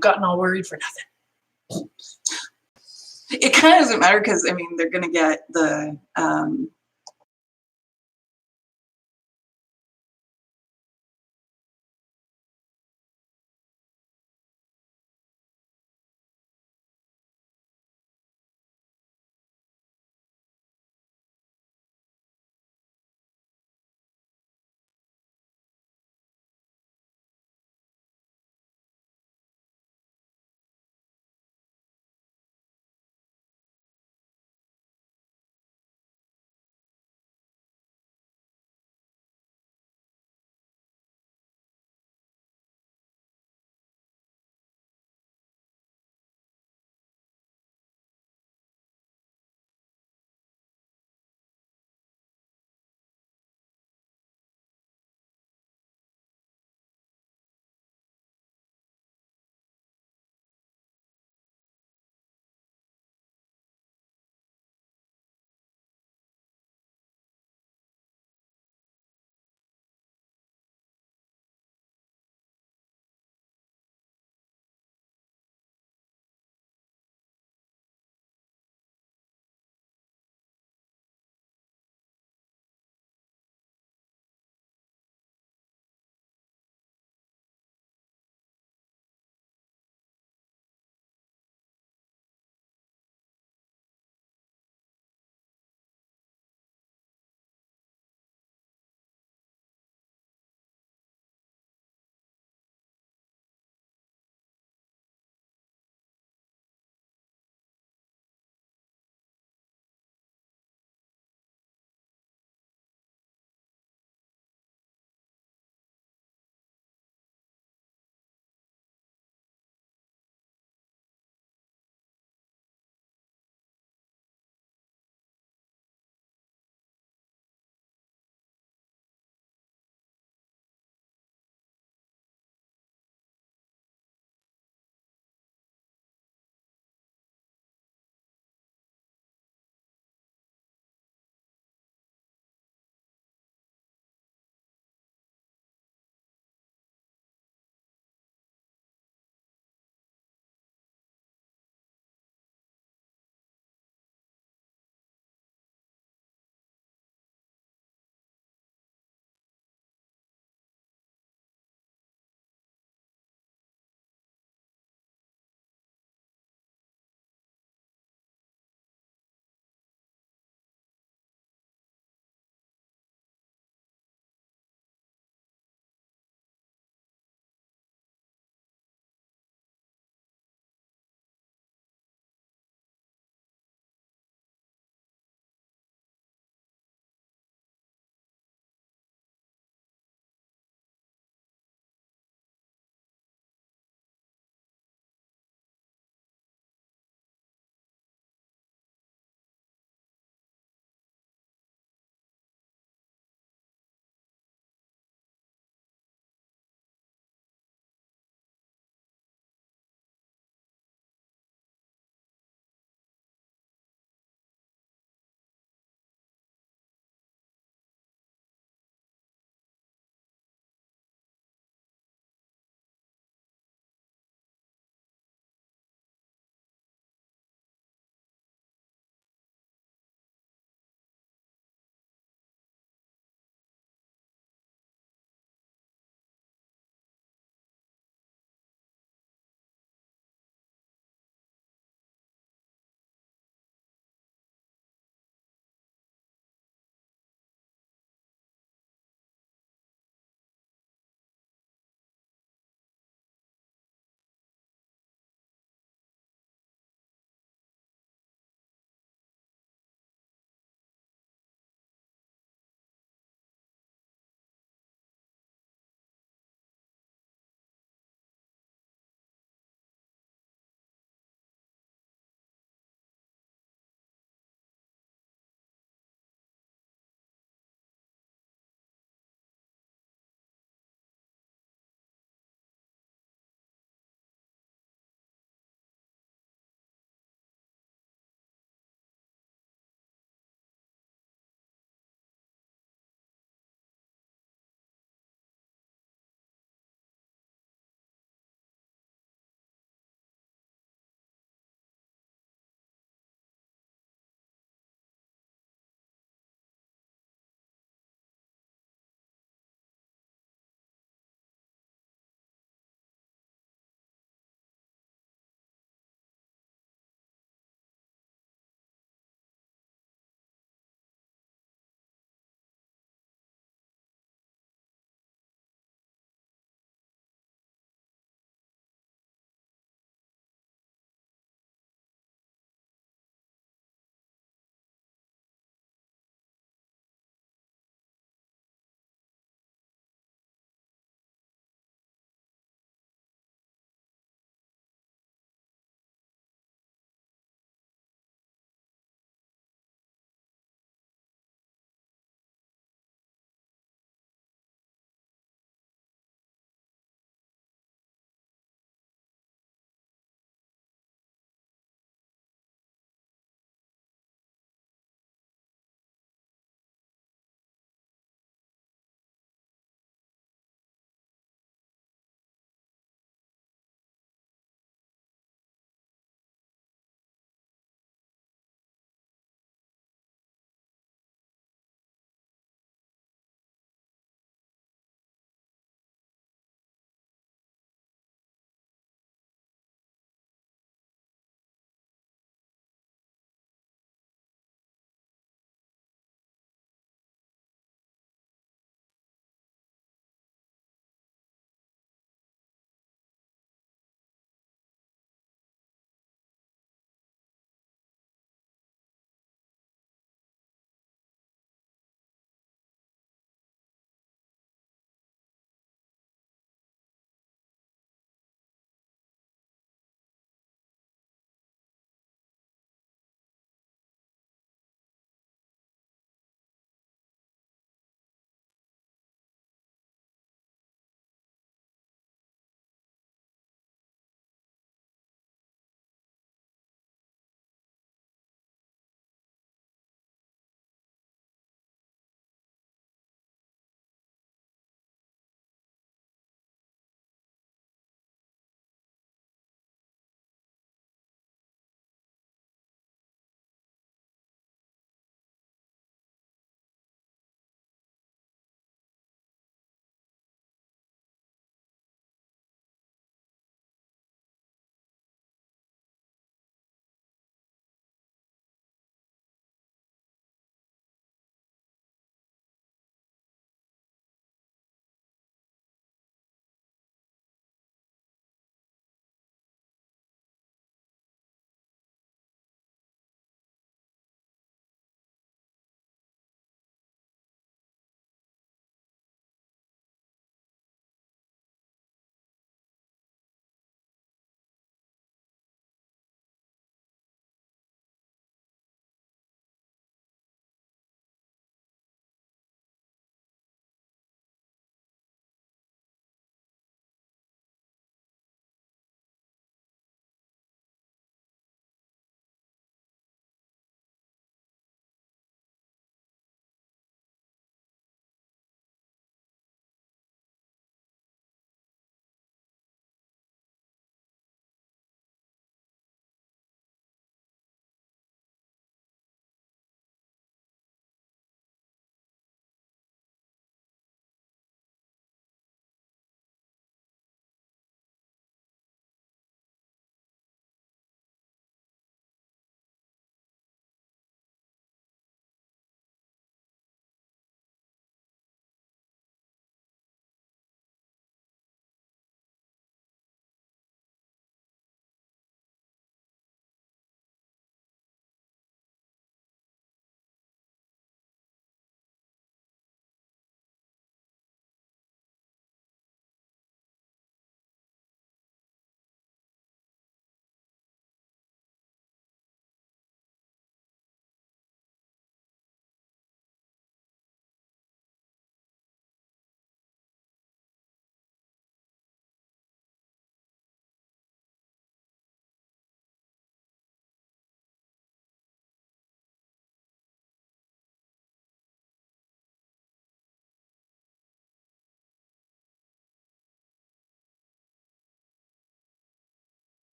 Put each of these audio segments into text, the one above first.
gotten all worried for nothing. It kind of doesn't matter because I mean they're gonna get the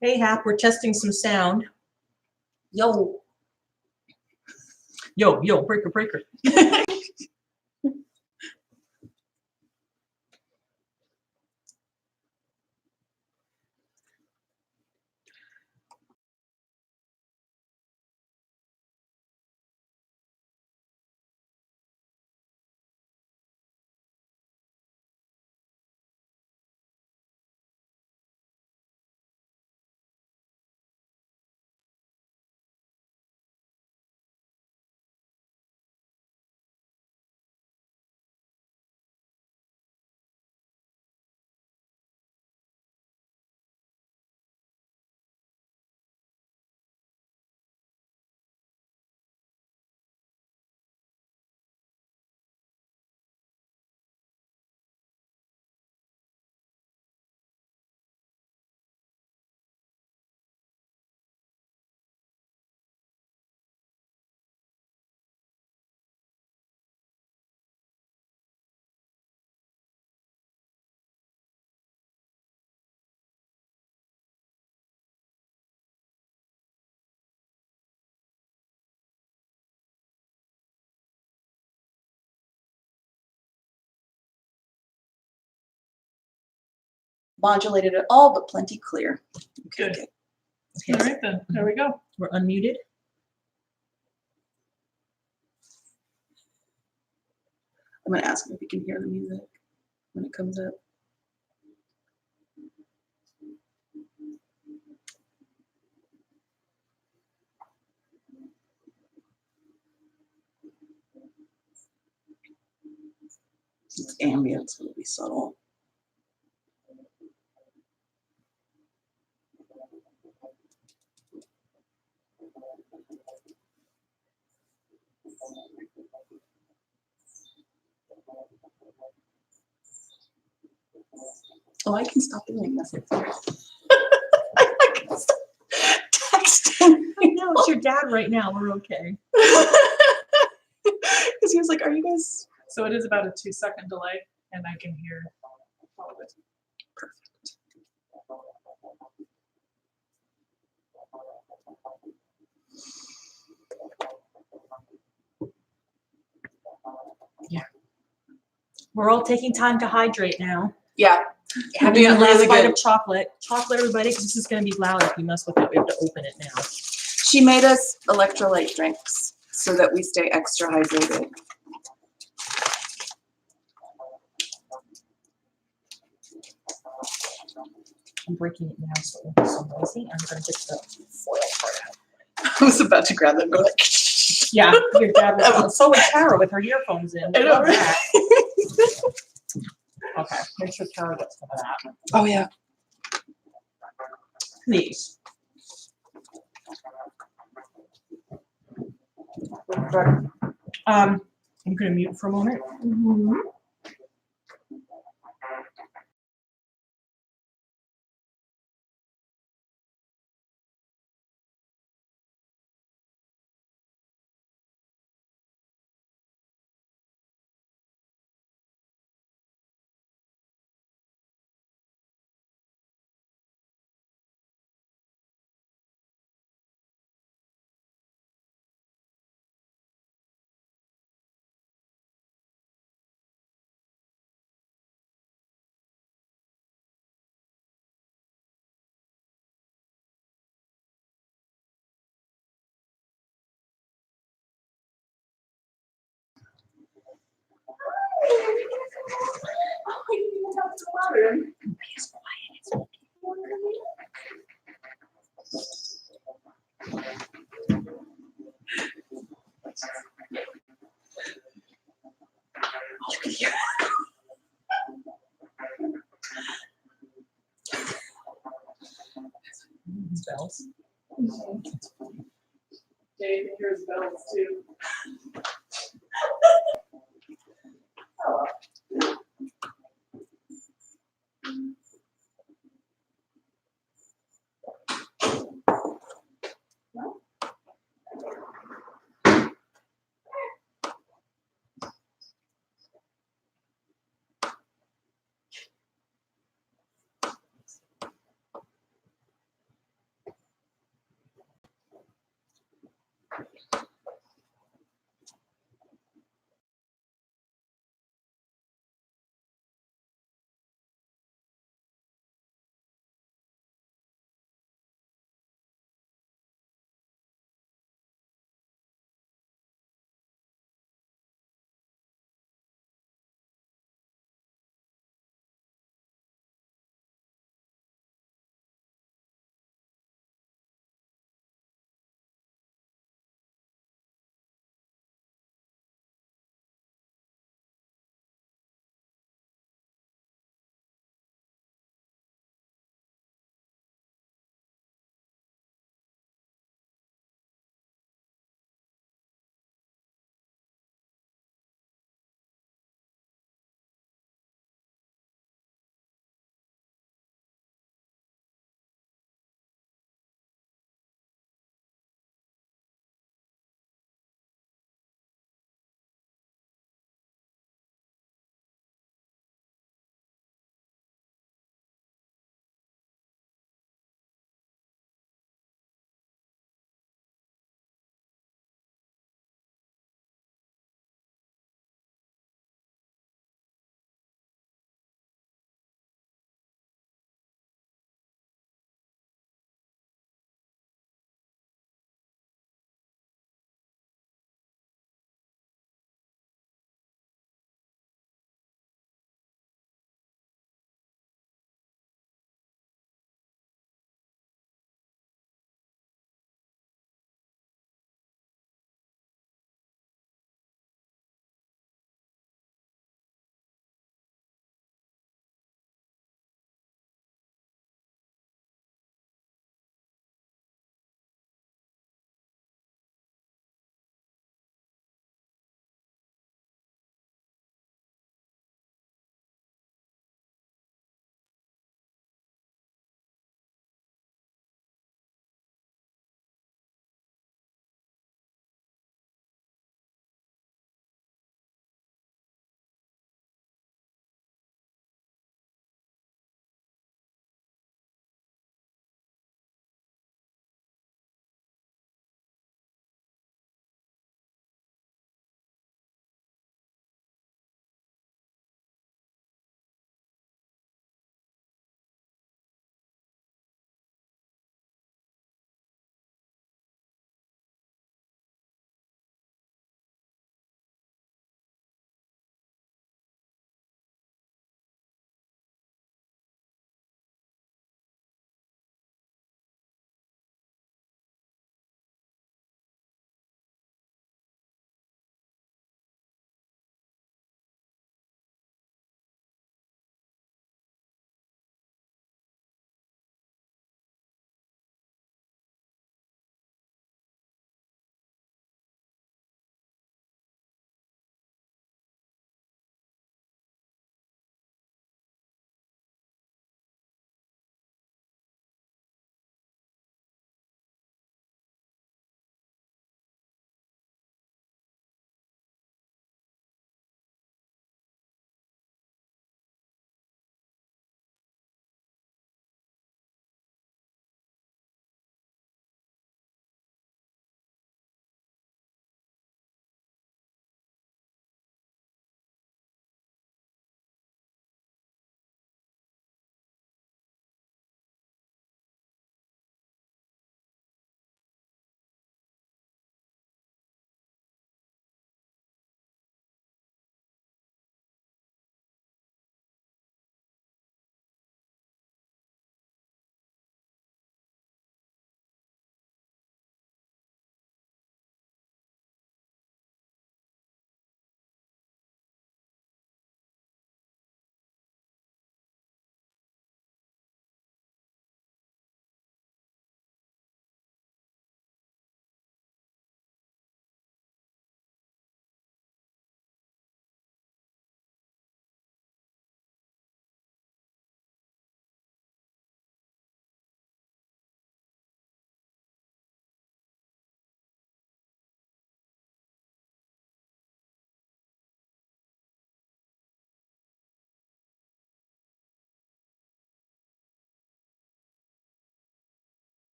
Hey, Hap, we're testing some sound. Yo. Yo, breaker, breaker. Modulated at all, but plenty clear. Okay, Good. All right then, there we go. We're unmuted. I'm gonna ask him if he can hear the music when it comes up. It's ambient, so it'll be subtle. Oh, I can stop doing this. I can stop texting. I know, it's your dad right now. We're okay. Because he was like, are you guys So it is about a 2-second delay, and I can hear all of it. perfect? We're all taking time to hydrate now. Yeah, Having doing that last really bite good. of chocolate. Chocolate, everybody, because this is going to be loud if we mess with it. We have to open it now. She made us electrolyte drinks so that we stay extra hydrated. I'm breaking it now so it won't be so noisy. I'm going to get the foil part out. I was about to grab them and go like, Yeah, your dad was. So was Tara with her earphones in. I know, Love right? that. Okay, make sure Tara gets some of that. oh yeah. Please. I'm going to mute for a moment. Bells. Dave hears bells too.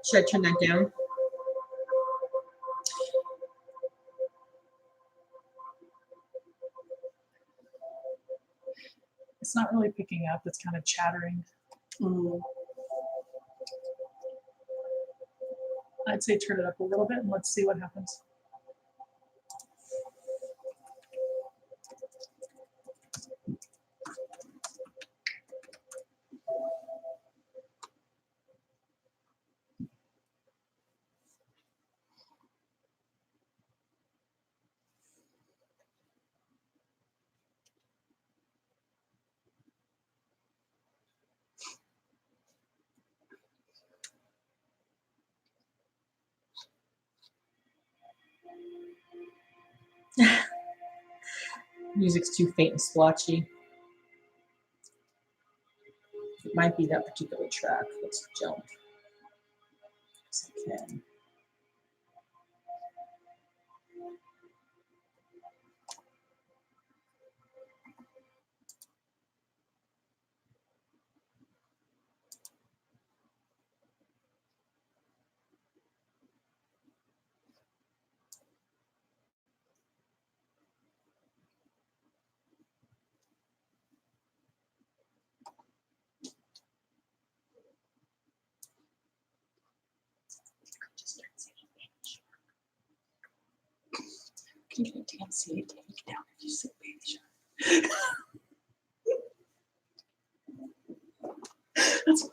Should I turn that down? It's not really picking up. It's kind of chattering. Mm. I'd say turn it up a little bit and let's see what happens. Music's too faint and splotchy. It might be that particular track. Let's jump. Yes, I can. Can you damn see it? Take it down if you sit, baby shark. That's right.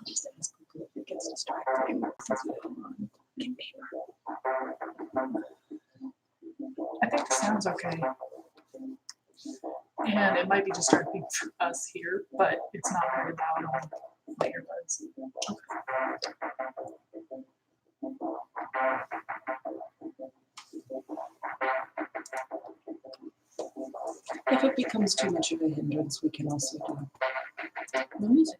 Just ask Google if it gets distracting since we don't want ink paper. I think the sound's okay. And it might be distracting for us here, but it's not very loud on my earbuds. If it becomes too much of a hindrance, we can also do the music.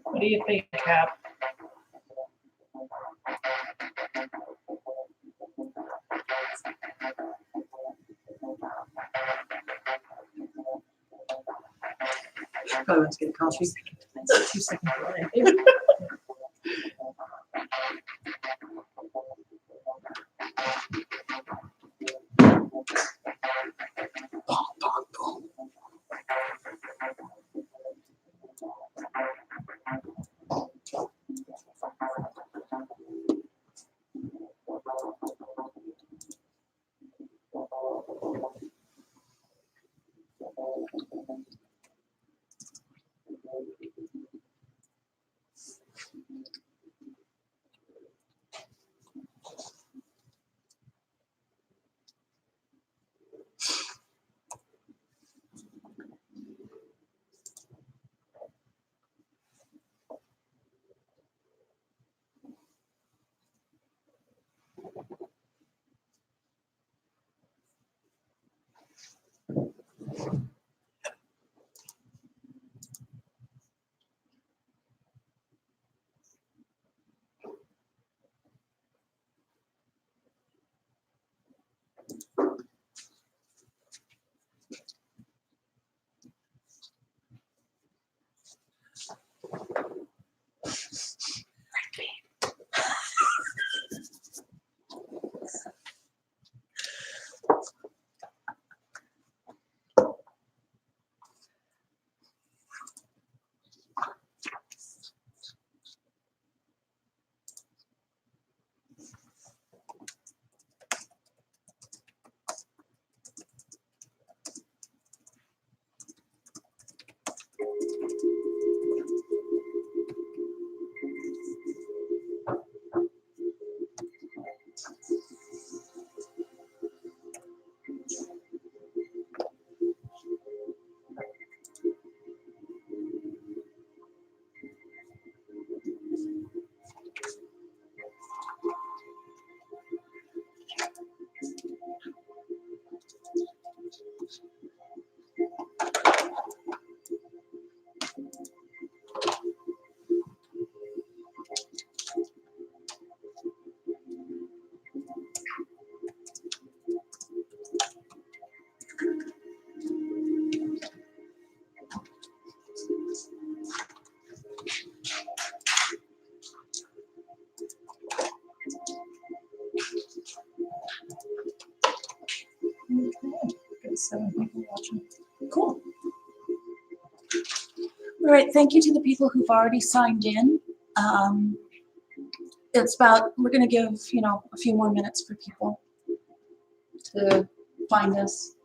What do you think, Cap? Probably wants to get a coffee. That's a 2-second delay. 7 people watching. Cool. All right, thank you to the people who've already signed in. We're gonna give, a few more minutes for people to find us.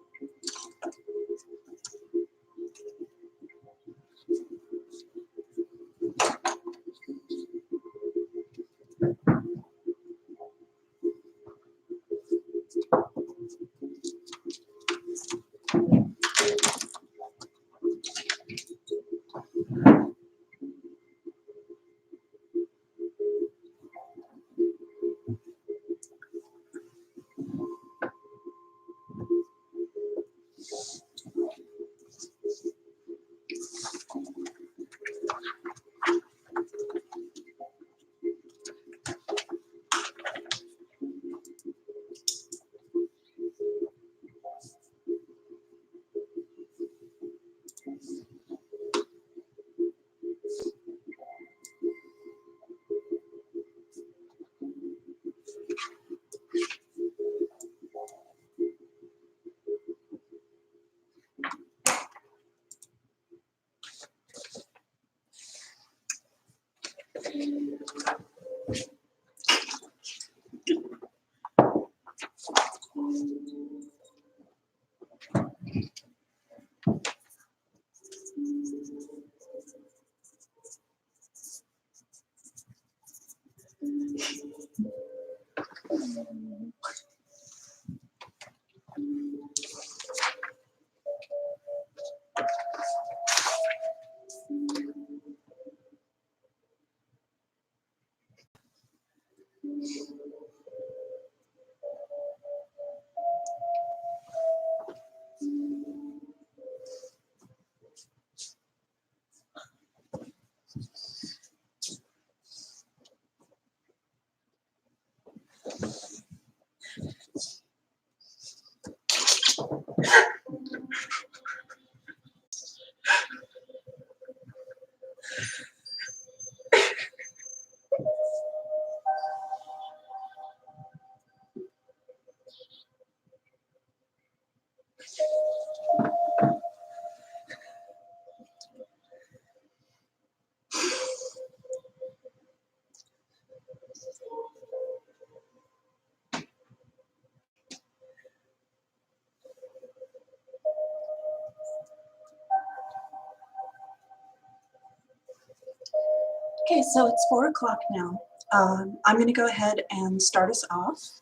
Okay, so it's 4 o'clock now. I'm going to go ahead and start us off.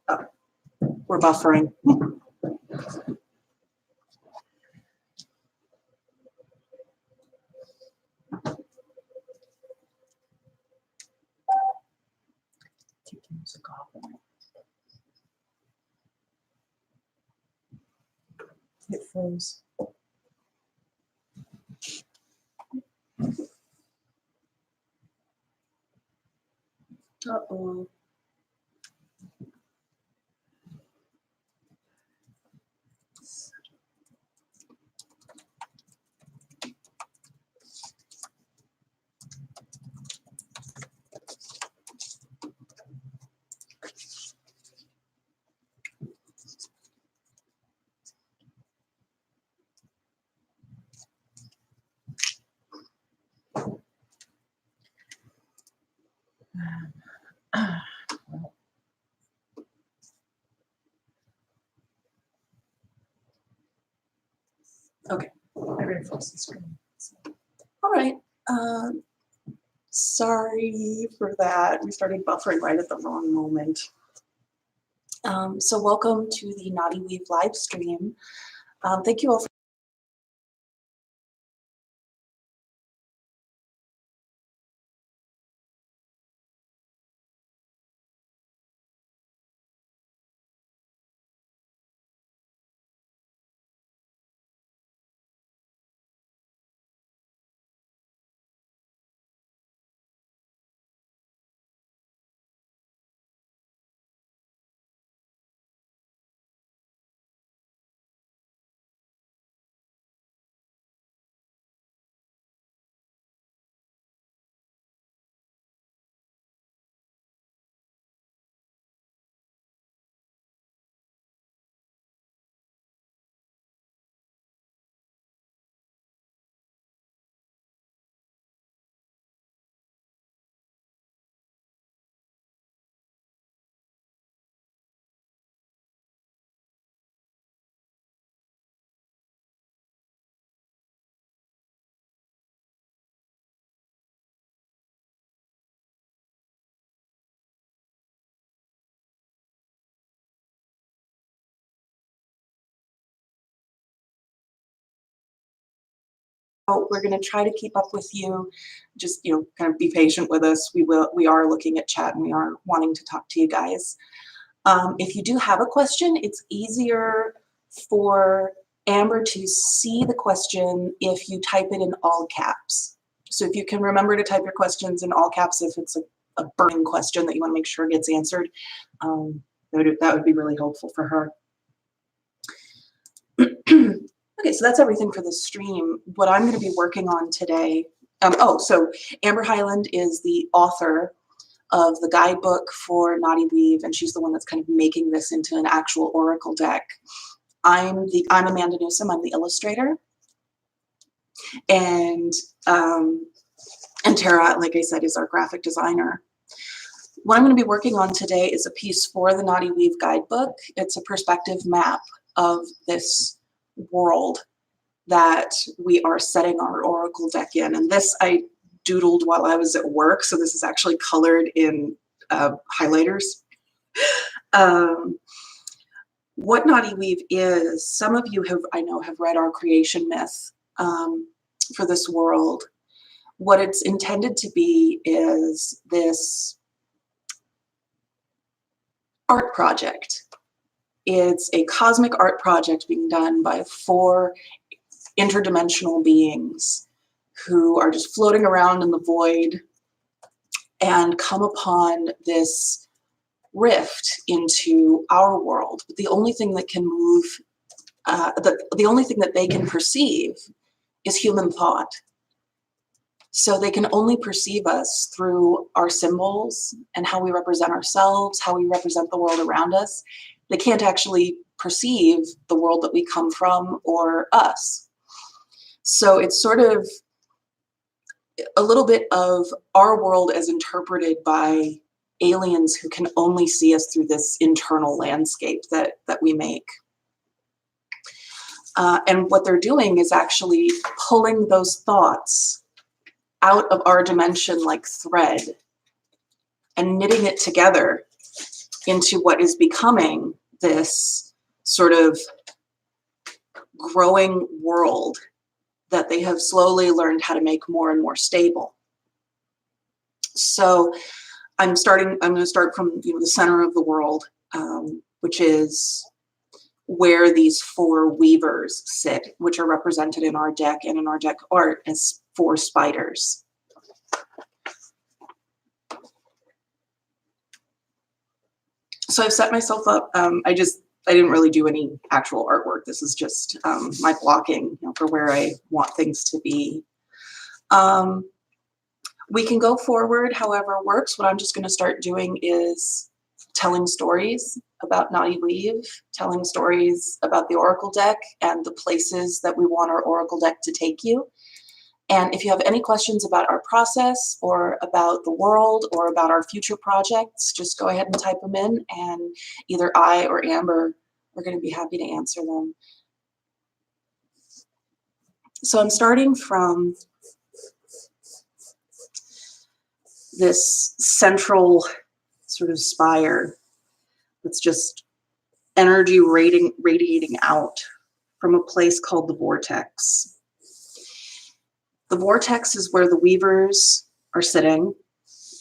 Oh, we're buffering. Take the music off. It froze. Uh-oh. Okay. I already froze the screen. All right. Sorry for that. We started buffering right at the wrong moment. So welcome to the Knotty Weave live stream. Thank you all for We're going to try to keep up with you. Just, kind of be patient with us. We are looking at chat and we are wanting to talk to you guys. If you do have a question, it's easier for Amber to see the question if you type it in all caps. So if you can remember to type your questions in all caps, if it's a burning question that you want to make sure gets answered, that would be really helpful for her. Okay, so that's everything for the stream. What I'm going to be working on today, so Amber Highland is the author of the guidebook for Knotty Weave, and she's the one that's kind of making this into an actual oracle deck. I'm Amanda Newsom. I'm the illustrator, and Tara, like I said, is our graphic designer. What I'm going to be working on today is a piece for the Knotty Weave guidebook. It's a perspective map of this world that we are setting our oracle deck in, and this I doodled while I was at work, so this is actually colored in highlighters. What Knotty Weave is, some of you I know have read our creation myth for this world. What it's intended to be is this art project. It's a cosmic art project being done by 4 interdimensional beings who are just floating around in the void and come upon this rift into our world. But the only thing that can move, the only thing that they can perceive is human thought. So they can only perceive us through our symbols and how we represent ourselves, how we represent the world around us. They can't actually perceive the world that we come from or us. So it's sort of a little bit of our world as interpreted by aliens who can only see us through this internal landscape that we make. And what they're doing is actually pulling those thoughts out of our dimension like thread and knitting it together into what is becoming this sort of growing world that they have slowly learned how to make more and more stable. So I'm going to start from the center of the world, which is where these 4 weavers sit, which are represented in our deck and in our deck art as 4 spiders. So I've set myself up. I didn't really do any actual artwork. This is just my blocking for where I want things to be. We can go forward however works. What I'm just going to start doing is telling stories about Knotty Weave, telling stories about the oracle deck and the places that we want our oracle deck to take you. And if you have any questions about our process or about the world or about our future projects, just go ahead and type them in, and either I or Amber are going to be happy to answer them. So I'm starting from this central sort of spire that's just energy radiating out from a place called the vortex. The vortex is where the weavers are sitting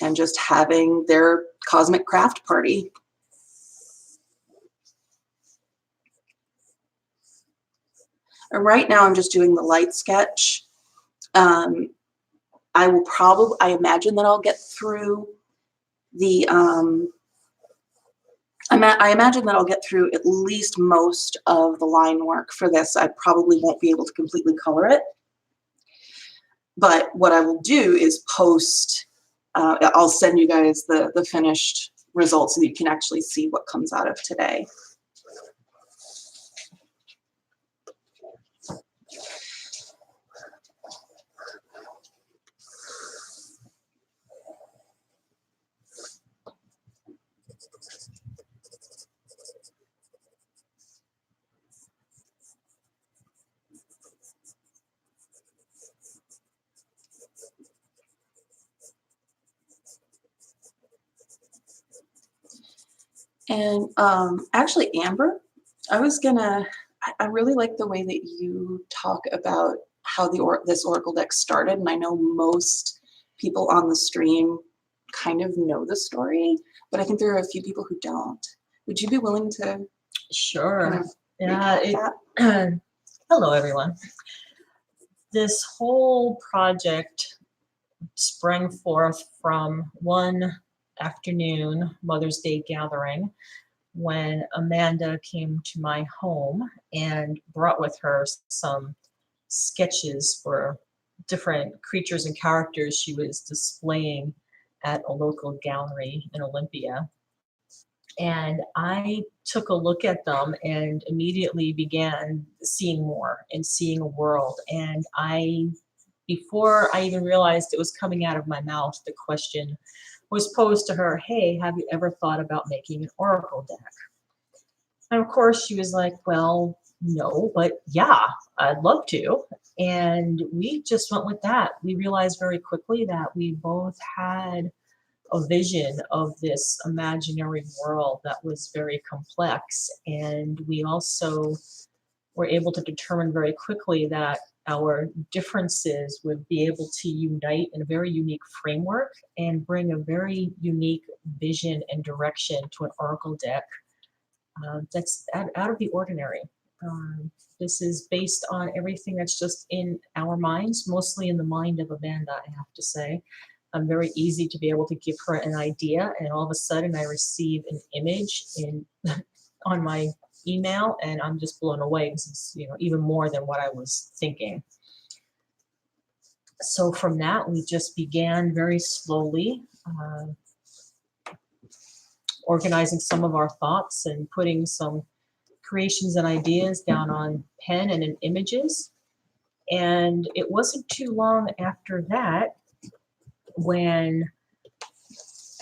and just having their cosmic craft party. And right now I'm just doing the light sketch. I imagine that I'll get through the, I imagine that I'll get through at least most of the line work for this. I probably won't be able to completely color it. But what I will do is post, I'll send you guys the finished results so that you can actually see what comes out of today. And actually, Amber, I really like the way that you talk about how this Oracle deck started, and I know most people on the stream kind of know the story, but I think there are a few people who don't. Would you be willing to Sure. kind of Yeah. recap that? Hello, everyone. This whole project sprang forth from one afternoon Mother's Day gathering when Amanda came to my home and brought with her some sketches for different creatures and characters she was displaying at a local gallery in Olympia. And I took a look at them and immediately began seeing more and seeing a world. And before I even realized it was coming out of my mouth, the question was posed to her, hey, have you ever thought about making an Oracle deck? And of course she was like, well, no, but yeah, I'd love to. And we just went with that. We realized very quickly that we both had a vision of this imaginary world that was very complex. And we also were able to determine very quickly that our differences would be able to unite in a very unique framework and bring a very unique vision and direction to an Oracle deck that's out of the ordinary. This is based on everything that's just in our minds, mostly in the mind of Amanda, I have to say. Very easy to be able to give her an idea, and all of a sudden I receive an image on my email, and I'm just blown away because it's even more than what I was thinking. So from that, we just began very slowly organizing some of our thoughts and putting some creations and ideas down on pen and in images. And it wasn't too long after that when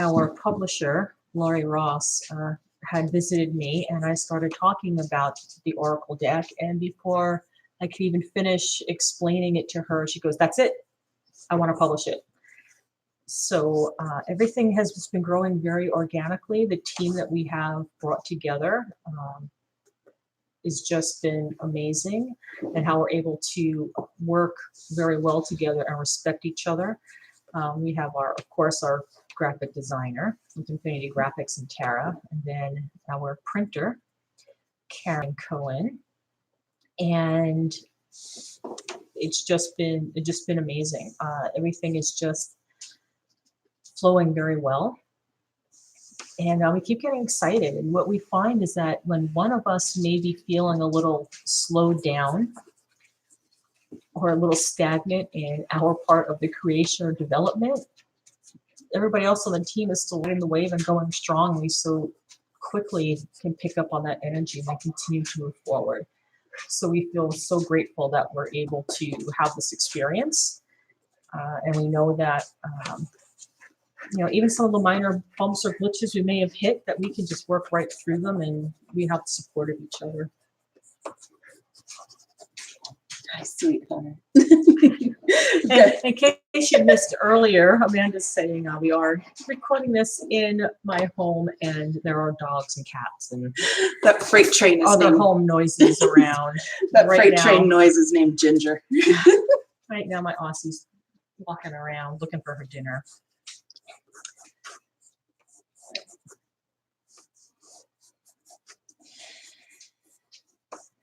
our publisher, Laurie Ross, had visited me, and I started talking about the Oracle deck. And before I could even finish explaining it to her, she goes, that's it, I want to publish it. So everything has just been growing very organically. The team that we have brought together has just been amazing, and how we're able to work very well together and respect each other. We have of course, our graphic designer with Infinity Graphics and Tara, and then our printer, Karen Cohen. And it's just been amazing. Everything is just flowing very well. And we keep getting excited. And what we find is that when one of us may be feeling a little slowed down or a little stagnant in our part of the creation or development, everybody else on the team is still riding the wave and going strong. We so quickly can pick up on that energy and continue to move forward. So we feel so grateful that we're able to have this experience. And we know that even some of the minor bumps or glitches we may have hit, that we can just work right through them, and we have the support of each other. Sweetheart. In case you missed earlier, Amanda's saying we are recording this in my home, and there are dogs and cats and that freight train is other named, home noises around. that right freight now, train noise is named Ginger. Right now, my Aussie's walking around looking for her dinner.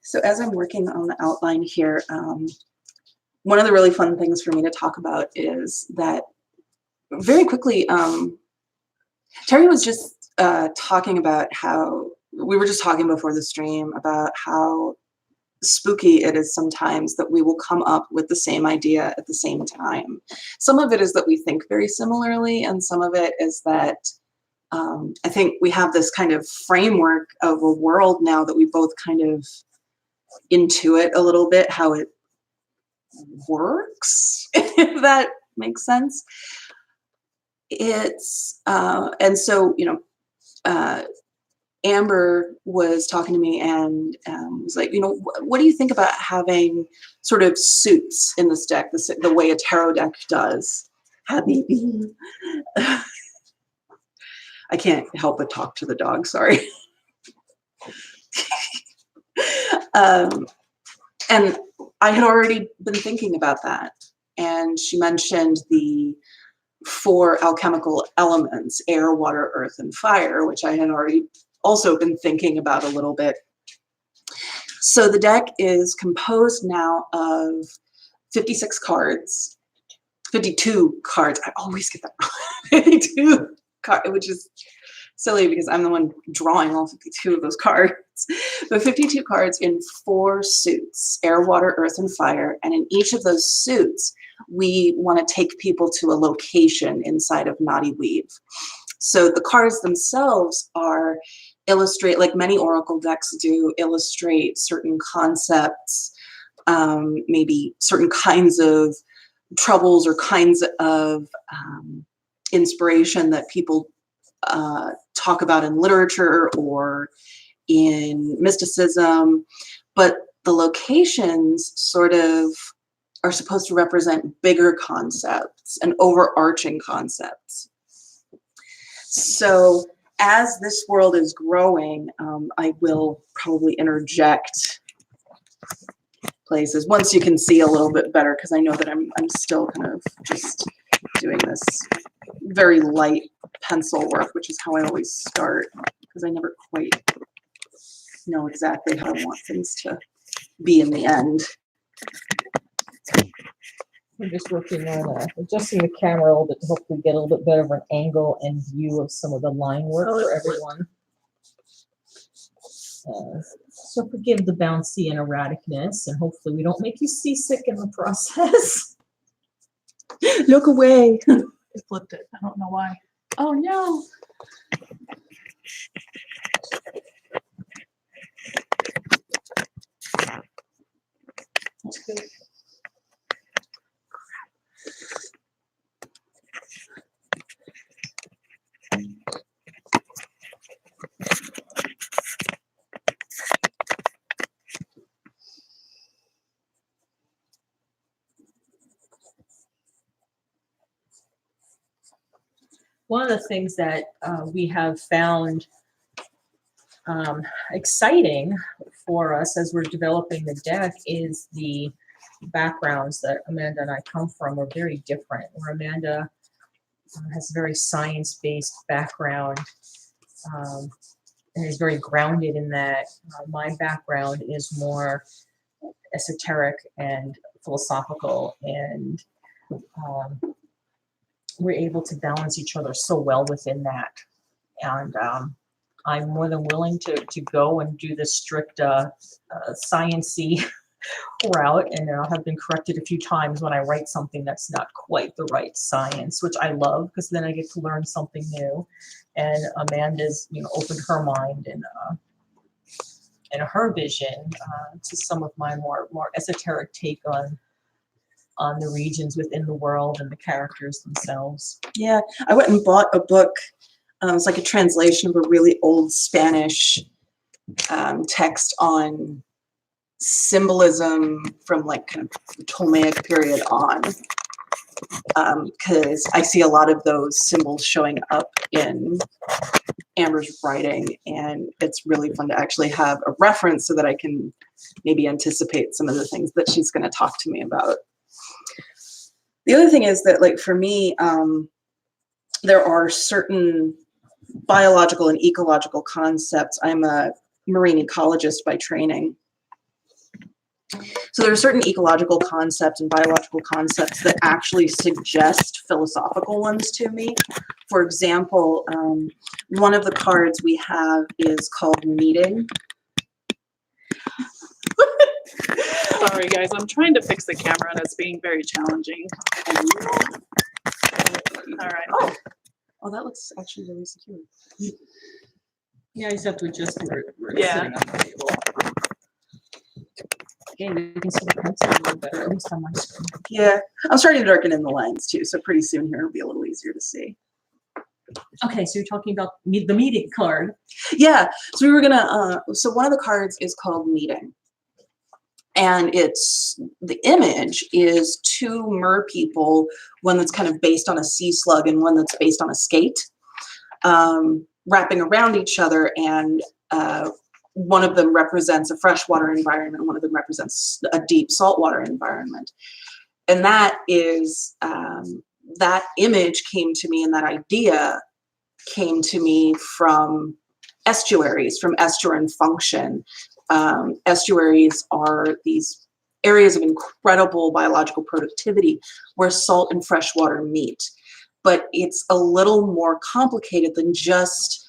So as I'm working on the outline here, one of the really fun things for me to talk about is that very quickly, Terry was just talking about how, we were just talking before the stream about how spooky it is sometimes that we will come up with the same idea at the same time. Some of it is that we think very similarly, and some of it is that I think we have this kind of framework of a world now that we both kind of intuit a little bit how it works, if that makes sense. It's and so Amber was talking to me and was like, what do you think about having sort of suits in this deck, the way a tarot deck does? Habibi. I can't help but talk to the dog, sorry. And I had already been thinking about that. And she mentioned the 4 alchemical elements, air, water, earth, and fire, which I had already also been thinking about a little bit. So the deck is composed now of 56 cards, 52 cards. I always get that wrong. 52 cards, which is silly because I'm the one drawing all 52 of those cards. But 52 cards in 4 suits, air, water, earth, and fire. And in each of those suits, we want to take people to a location inside of Knotty Weave. So the cards themselves are illustrate, like many oracle decks do, illustrate certain concepts, maybe certain kinds of troubles or kinds of inspiration that people talk about in literature or in mysticism. But the locations sort of are supposed to represent bigger concepts and overarching concepts. So as this world is growing, I will probably interject places once you can see a little bit better, because I know that I'm still kind of just doing this very light pencil work, which is how I always start, because I never quite know exactly how I want things to be in the end. I'm just working on adjusting the camera a little bit to hopefully get a little bit better of an angle and view of some of the line work for everyone. So forgive the bouncy and erraticness, and hopefully we don't make you seasick in the process. Look away. It flipped it. I don't know why. Oh no. That's good. One of the things that we have found exciting for us as we're developing the deck is the backgrounds that Amanda and I come from are very different. Where Amanda has a very science-based background and is very grounded in that. My background is more esoteric and philosophical, and we're able to balance each other so well within that. And I'm more than willing to go and do the strict science-y route, and I have been corrected a few times when I write something that's not quite the right science, which I love because then I get to learn something new. And Amanda's, opened her mind and her vision to some of my more esoteric take on the regions within the world and the characters themselves. Yeah, I went and bought a book. It's like a translation of a really old Spanish text on symbolism from like kind of Ptolemaic period on, because I see a lot of those symbols showing up in Amber's writing, and it's really fun to actually have a reference so that I can maybe anticipate some of the things that she's going to talk to me about. The other thing is that, like, for me, there are certain biological and ecological concepts. I'm a marine ecologist by training. So there are certain ecological concepts and biological concepts that actually suggest philosophical ones to me. For example, one of the cards we have is called Meeting. Sorry guys, I'm trying to fix the camera and it's being very challenging. All right. Oh, that looks actually really secure. Yeah, I just have to adjust where it's Yeah. sitting on the table. Okay, we can see the pencil a little better, at least on my screen. Yeah, I'm starting to darken in the lines too, so pretty soon here it'll be a little easier to see. Okay, so you're talking about the meeting card. Yeah, so we were gonna, so one of the cards is called Meeting. And the image is 2 mer people, one that's kind of based on a sea slug and one that's based on a skate, wrapping around each other. And one of them represents a freshwater environment, one of them represents a deep saltwater environment. And that is, that image came to me, and that idea came to me from estuaries, from estuarine function. Estuaries are these areas of incredible biological productivity where salt and fresh water meet. But it's a little more complicated than just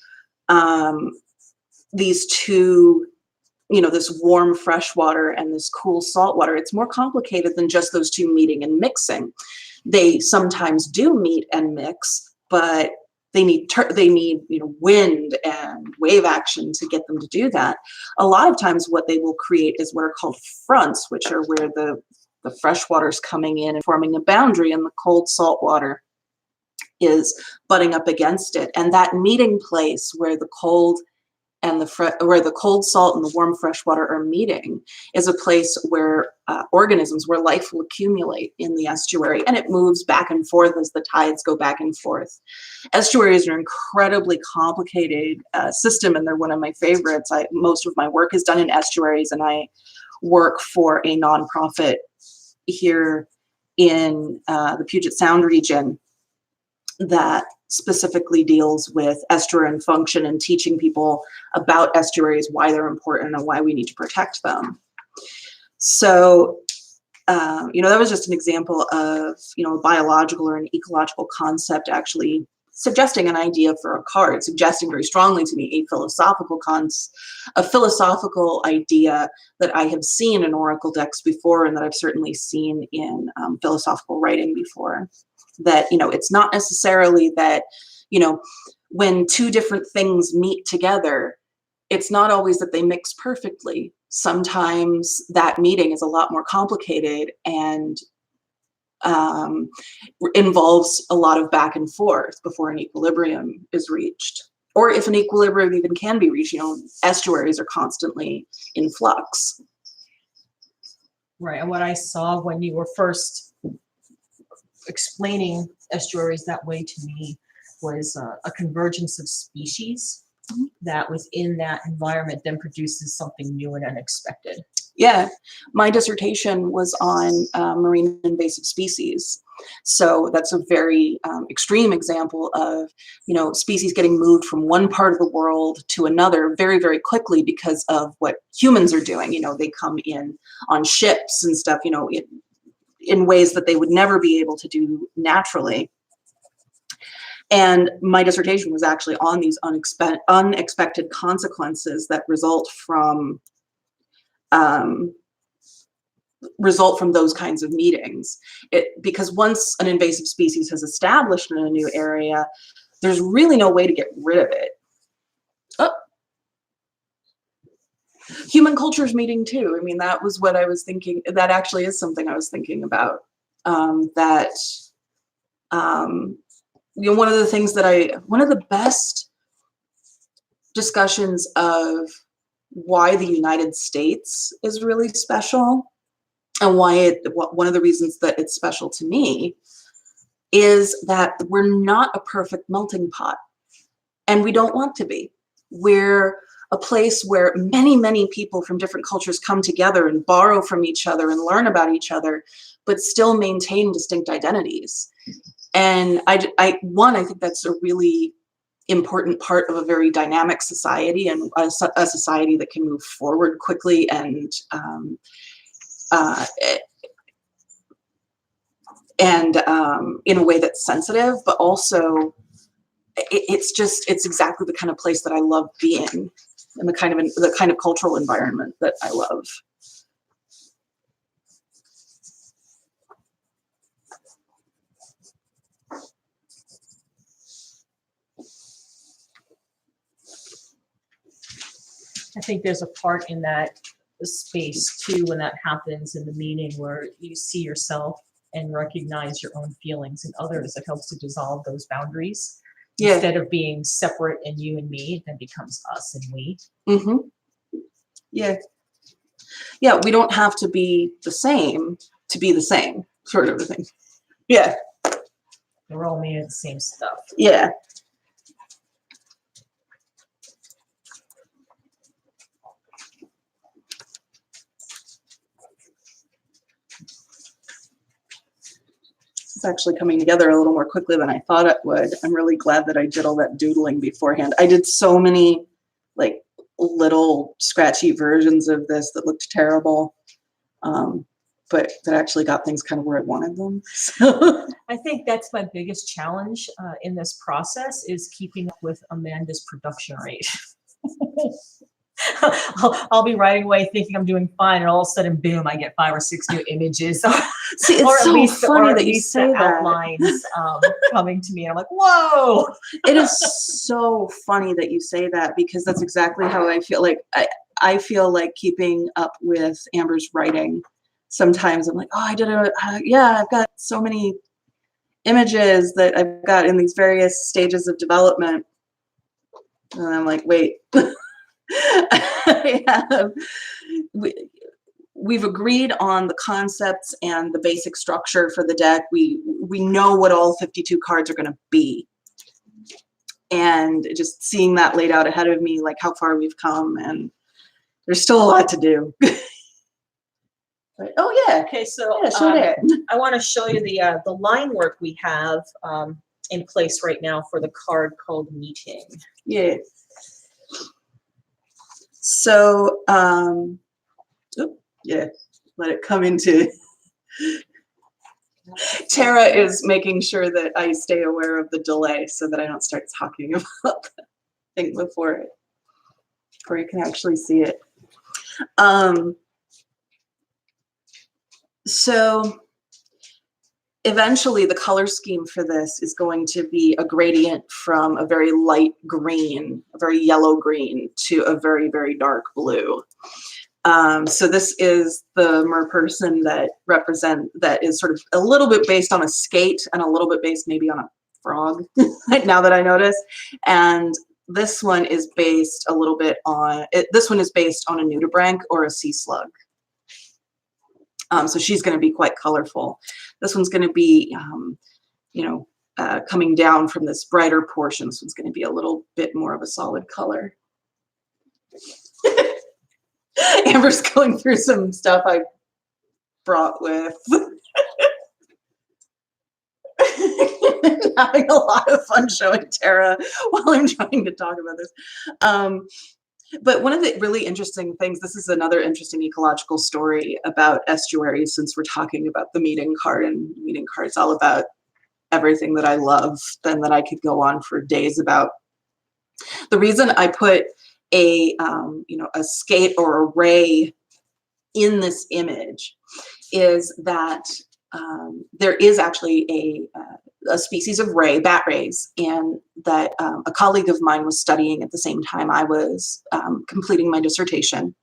these two, this warm fresh water and this cool salt water. It's more complicated than just those two meeting and mixing. They sometimes do meet and mix, but they need wind and wave action to get them to do that. A lot of times what they will create is what are called fronts, which are where the fresh water is coming in and forming a boundary, and the cold salt water is butting up against it. And that meeting place where the cold and where the cold salt and the warm fresh water are meeting is a place where organisms, where life will accumulate in the estuary, and it moves back and forth as the tides go back and forth. Estuaries are an incredibly complicated system, and they're one of my favorites. Most of my work is done in estuaries, and I work for a nonprofit here in the Puget Sound region that specifically deals with estuarine function and teaching people about estuaries, why they're important and why we need to protect them. So, that was just an example of, a biological or an ecological concept actually suggesting an idea for a card, suggesting very strongly to me a philosophical idea that I have seen in oracle decks before, and that I've certainly seen in philosophical writing before. That, it's not necessarily that, when two different things meet together, it's not always that they mix perfectly. Sometimes that meeting is a lot more complicated and involves a lot of back and forth before an equilibrium is reached. Or if an equilibrium even can be reached, estuaries are constantly in flux. Right, and what I saw when you were first explaining estuaries that way to me was a convergence of species that within that environment then produces something new and unexpected. Yeah, my dissertation was on marine invasive species. So that's a very extreme example of, species getting moved from one part of the world to another very, very quickly because of what humans are doing. They come in on ships and stuff, in ways that they would never be able to do naturally. And my dissertation was actually on these unexpected consequences that result from those kinds of meetings. Because once an invasive species has established in a new area, there's really no way to get rid of it. Human culture's meeting too. I mean, that was what I was thinking. That actually is something I was thinking about. One of the things one of the best discussions of why the United States is really special, and one of the reasons that it's special to me is that we're not a perfect melting pot, and we don't want to be. We're a place where many, many people from different cultures come together and borrow from each other and learn about each other, but still maintain distinct identities. And I think that's a really important part of a very dynamic society, and a society that can move forward quickly and in a way that's sensitive, but also it's exactly the kind of place that I love being, and the kind of cultural environment that I love. I think there's a part in that space too when that happens in the meeting where you see yourself and recognize your own feelings in others. It helps to dissolve those boundaries. Yeah. Instead of being separate and you and me, it then becomes us and we. Mm-hmm. Yeah. Yeah, we don't have to be the same to be the same, sort of a thing. Yeah. We're all made of the same stuff. Yeah. It's actually coming together a little more quickly than I thought it would. I'm really glad that I did all that doodling beforehand. I did so many like little scratchy versions of this that looked terrible, but that actually got things kind of where I wanted them. So I think that's my biggest challenge in this process is keeping up with Amanda's production rate. I'll be writing away thinking I'm doing fine, and all of a sudden, boom, I get 5 or 6 new images. see, it's or at so least, funny or at that you least say the that. outlines coming to me, and I'm like, whoa! It is so funny that you say that, because that's exactly how I feel. Like I feel like keeping up with Amber's writing. Sometimes I'm like, oh, I did yeah, I've got so many images that I've got in these various stages of development. And I'm like, wait, we've agreed on the concepts and the basic structure for the deck. We know what all 52 cards are going to be. And just seeing that laid out ahead of me, like how far we've come, and there's still a lot to do. But, oh yeah, Okay, so yeah, show that. I want to show you the line work we have in place right now for the card called Meeting. Yeah. So, yeah, let it come into. Tara is making sure that I stay aware of the delay so that I don't start talking about the thing before you can actually see it. So eventually the color scheme for this is going to be a gradient from a very light green, a very yellow green, to a very, very dark blue. So this is the merperson that is sort of a little bit based on a skate and a little bit based maybe on a frog, now that I notice. And this one is based a little bit on, this one is based on a nudibranch or a sea slug. So she's going to be quite colorful. This one's going to be, coming down from this brighter portion. This one's going to be a little bit more of a solid color. Amber's going through some stuff I brought with. Having a lot of fun showing Tara while I'm trying to talk about this. But one of the really interesting things, this is another interesting ecological story about estuaries, since we're talking about the meeting card, and meeting card's all about everything that I love and that I could go on for days about. The reason I put a skate or a ray in this image is that there is actually a species of ray, bat rays, and that a colleague of mine was studying at the same time I was completing my dissertation.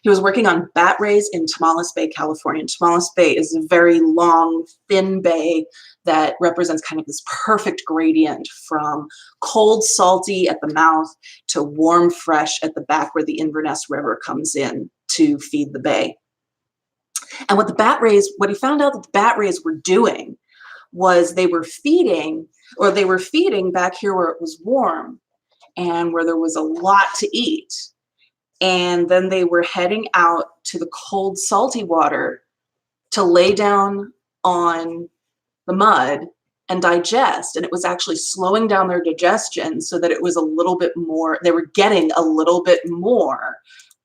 He was working on bat rays in Tamales Bay, California. Tamales Bay is a very long, thin bay that represents kind of this perfect gradient from cold, salty at the mouth to warm, fresh at the back where the Inverness River comes in to feed the bay. And what he found out that the bat rays were doing was they were feeding back here where it was warm and where there was a lot to eat. And then they were heading out to the cold, salty water to lay down on the mud and digest. And it was actually slowing down their digestion so that it was a little bit more, they were getting a little bit more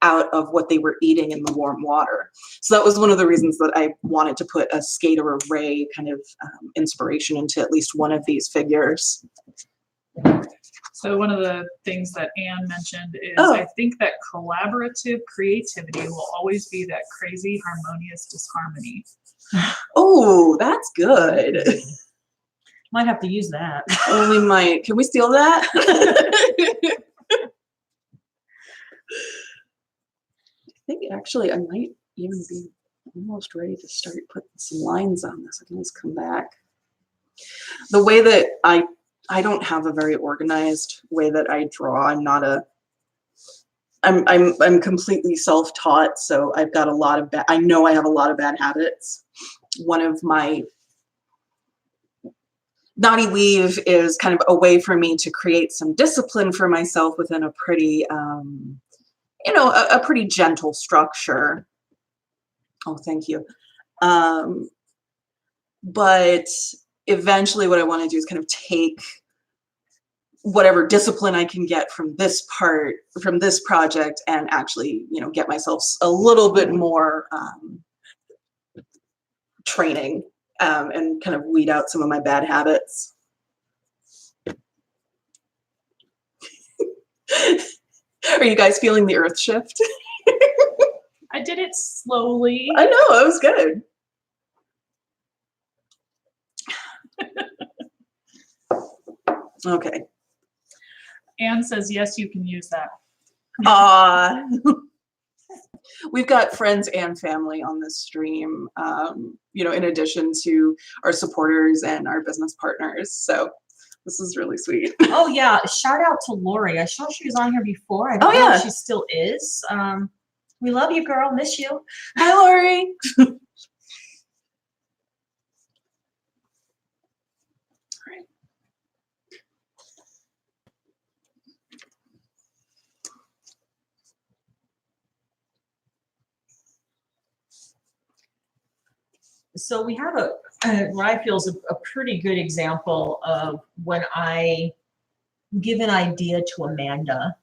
out of what they were eating in the warm water. So that was one of the reasons that I wanted to put a skate or a ray kind of inspiration into at least one of these figures. So one of the things that Anne mentioned is I think that collaborative creativity will always be that crazy harmonious disharmony. Oh, that's good. Might have to use that. Oh, we might. Can we steal that? I think actually I might even be almost ready to start putting some lines on this. I can always come back. The way that I don't have a very organized way that I draw. I'm completely self-taught, so I've got a lot of I know I have a lot of bad habits. One of my Knotty Weave is kind of a way for me to create some discipline for myself within a pretty, a pretty gentle structure. Oh, thank you. but eventually what I want to do is kind of take whatever discipline I can get from this project and actually, get myself a little bit more training and kind of weed out some of my bad habits. Are you guys feeling the earth shift? I did it slowly. I know, it was good. Okay. Anne says, yes, you can use that. We've got friends and family on this stream, in addition to our supporters and our business partners. So this is really sweet. Oh yeah, shout out to Lori. I saw she was on here before. I don't know if she still is. We love you, girl. Miss you. Hi, Lori. So we have what I feel is a pretty good example of when I give an idea to Amanda,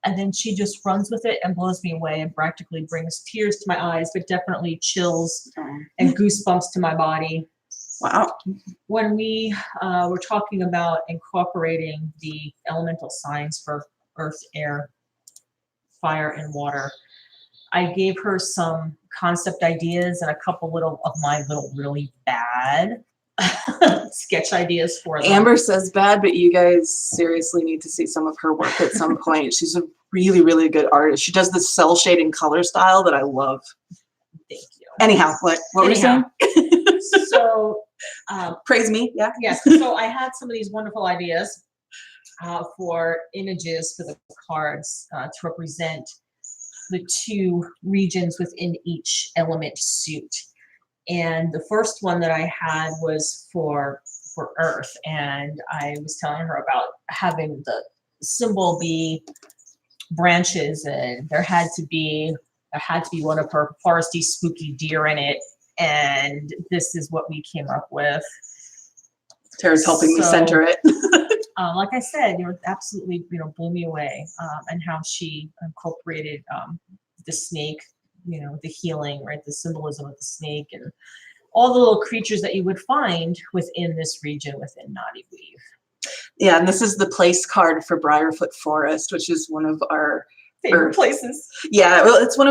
and then she just runs with it and blows me away and practically brings tears to my eyes, but definitely chills and goosebumps to my body. Wow. When we were talking about incorporating the elemental signs for earth, air, fire, and water, I gave her some concept ideas and a couple of my really bad sketch ideas for them. Amber says bad, but you guys seriously need to see some of her work at some point. She's a really, really good artist. She does this cell shading color style that I love. Thank you. Anyhow, what were you saying? So, praise me. Yeah. Yes. So I had some of these wonderful ideas for images for the cards to represent the two regions within each element suit. And the first one that I had was for Earth, and I was telling her about having the symbol be branches, and there had to be one of her foresty spooky deer in it, and this is what we came up with. Tara's helping me center it. Like I said, absolutely, blew me away, and how she incorporated the snake, the healing, right? The symbolism of the snake and all the little creatures that you would find within this region within Knotty Weave. Yeah, and this is the place card for Briarfoot Forest, which is one of our favorite places. Yeah, well, it's one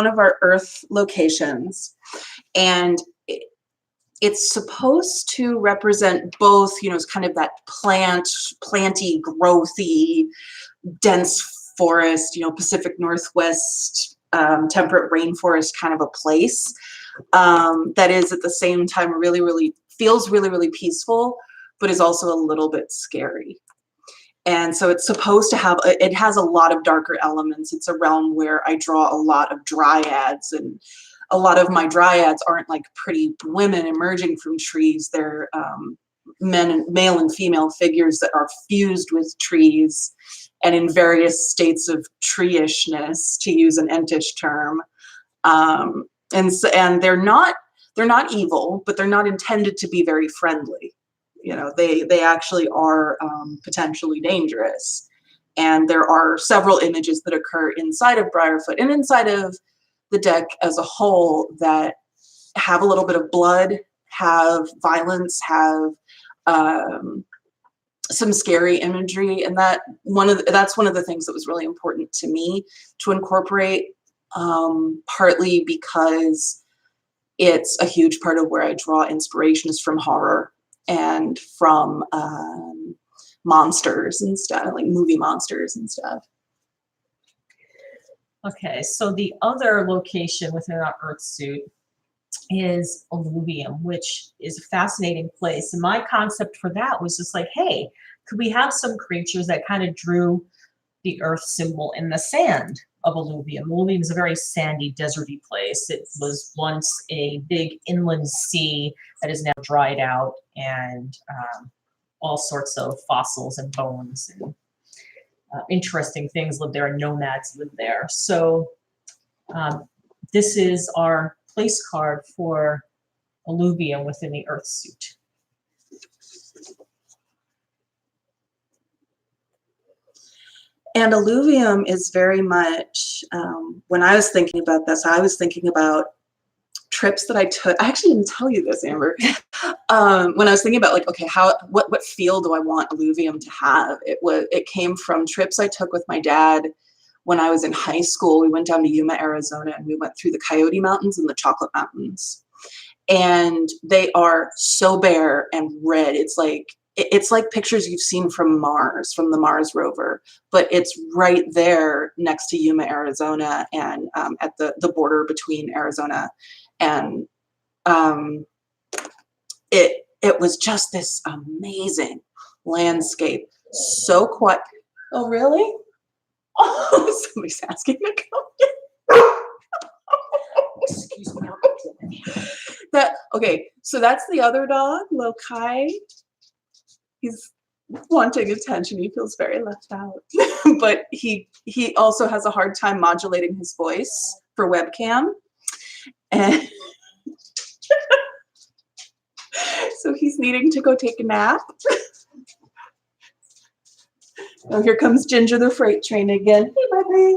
of our earth locations, and it's supposed to represent both, it's kind of that planty, growthy, dense forest, Pacific Northwest, temperate rainforest kind of a place that is at the same time really, really feels really, really peaceful, but is also a little bit scary. And so it's supposed to it has a lot of darker elements. It's a realm where I draw a lot of dryads, and a lot of my dryads aren't like pretty women emerging from trees. They're male and female figures that are fused with trees and in various states of tree-ishness, to use an Entish term. And they're not evil, but they're not intended to be very friendly. They actually are potentially dangerous. And there are several images that occur inside of Briarfoot and inside of the deck as a whole that have a little bit of blood, have violence, have some scary imagery, and that's one of the things that was really important to me to incorporate, partly because it's a huge part of where I draw inspiration is from horror and from monsters and stuff, like movie monsters and stuff. Okay, so the other location within our Earth suit is Alluvium, which is a fascinating place. And my concept for that was just like, hey, could we have some creatures that kind of drew the Earth symbol in the sand of Alluvium? Alluvium is a very sandy, deserty place. It was once a big inland sea that is now dried out, and all sorts of fossils and bones and interesting things live there, and nomads live there. So this is our place card for alluvium within the earth suit. And alluvium is very much, when I was thinking about this, I was thinking about trips that I took. I actually didn't tell you this, Amber. When I was thinking about like, okay, what feel do I want alluvium to have? It came from trips I took with my dad when I was in high school. We went down to Yuma, Arizona, and we went through the Coyote Mountains and the Chocolate Mountains. And they are so bare and red. It's like pictures you've seen from Mars, from the Mars rover, but it's right there next to Yuma, Arizona, and at the border between Arizona and it was just this amazing landscape. So quiet. Oh, really? Oh, somebody's asking to come in. Excuse me. Okay, so that's the other dog, Lokai. He's wanting attention. He feels very left out. But he also has a hard time modulating his voice for webcam. And so he's needing to go take a nap. Oh, here comes Ginger the freight train again. Hey, baby.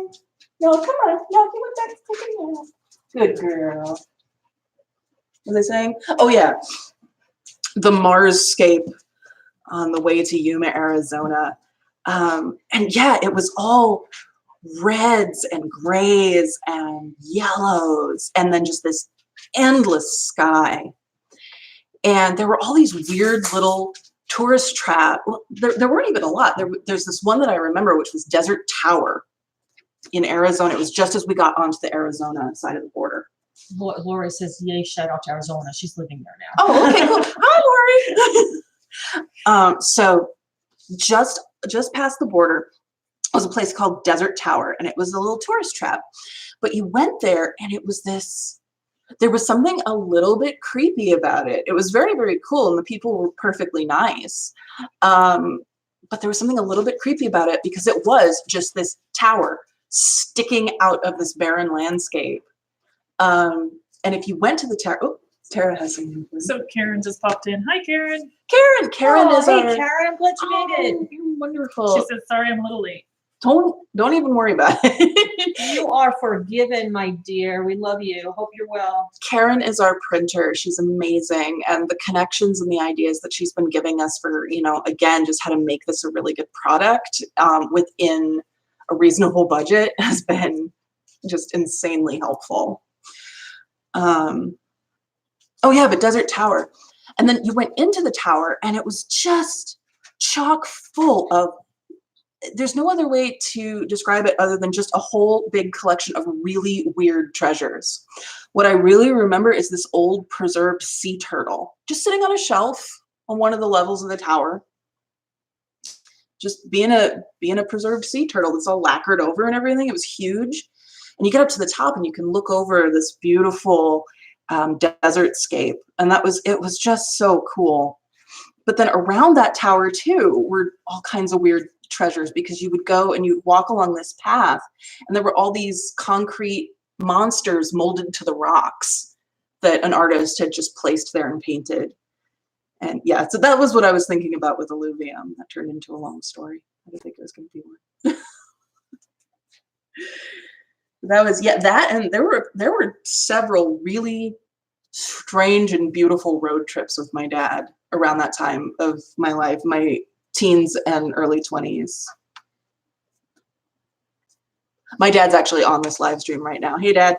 No, come on. No, he went back to take a nap. Good girl. What was I saying? Oh, yeah. The Marsscape on the way to Yuma, Arizona. And yeah, it was all reds and grays and yellows, and then just this endless sky. And there were all these weird little tourist traps. Well, there weren't even a lot. There's this one that I remember, which was Desert Tower in Arizona. It was just as we got onto the Arizona side of the border. Lori says, yay, shout out to Arizona. She's living there now. Oh, okay, cool. Hi, Lori. So just past the border was a place called Desert Tower, and it was a little tourist trap. But you went there, and it was there was something a little bit creepy about it. It was very, very cool, and the people were perfectly nice. But there was something a little bit creepy about it because it was just this tower sticking out of this barren landscape. And if you went to the tower, oh, Tara has something. So Karen just popped in. Hi, Karen. Karen is hey, our. Karen, I'm glad you made it. You're wonderful. She said, sorry, I'm a little late. Don't even worry about it. You are forgiven, my dear. We love you. Hope you're well. Karen is our printer. She's amazing. And the connections and the ideas that she's been giving us for, again, just how to make this a really good product within a reasonable budget has been just insanely helpful. Oh yeah, but Desert Tower. And then you went into the tower and it was just chock full of, there's no other way to describe it other than just a whole big collection of really weird treasures. What I really remember is this old preserved sea turtle just sitting on a shelf on one of the levels of the tower. Just being a preserved sea turtle that's all lacquered over and everything. It was huge. And you get up to the top and you can look over this beautiful desert scape. And it was just so cool. But then around that tower too were all kinds of weird treasures, because you would go and you'd walk along this path and there were all these concrete monsters molded to the rocks that an artist had just placed there and painted. And yeah, so that was what I was thinking about with alluvium. That turned into a long story. I didn't think it was going to be one. That was, yeah, that, and there were several really strange and beautiful road trips with my dad around that time of my life, my teens and early 20s. My dad's actually on this live stream right now. Hey, Dad.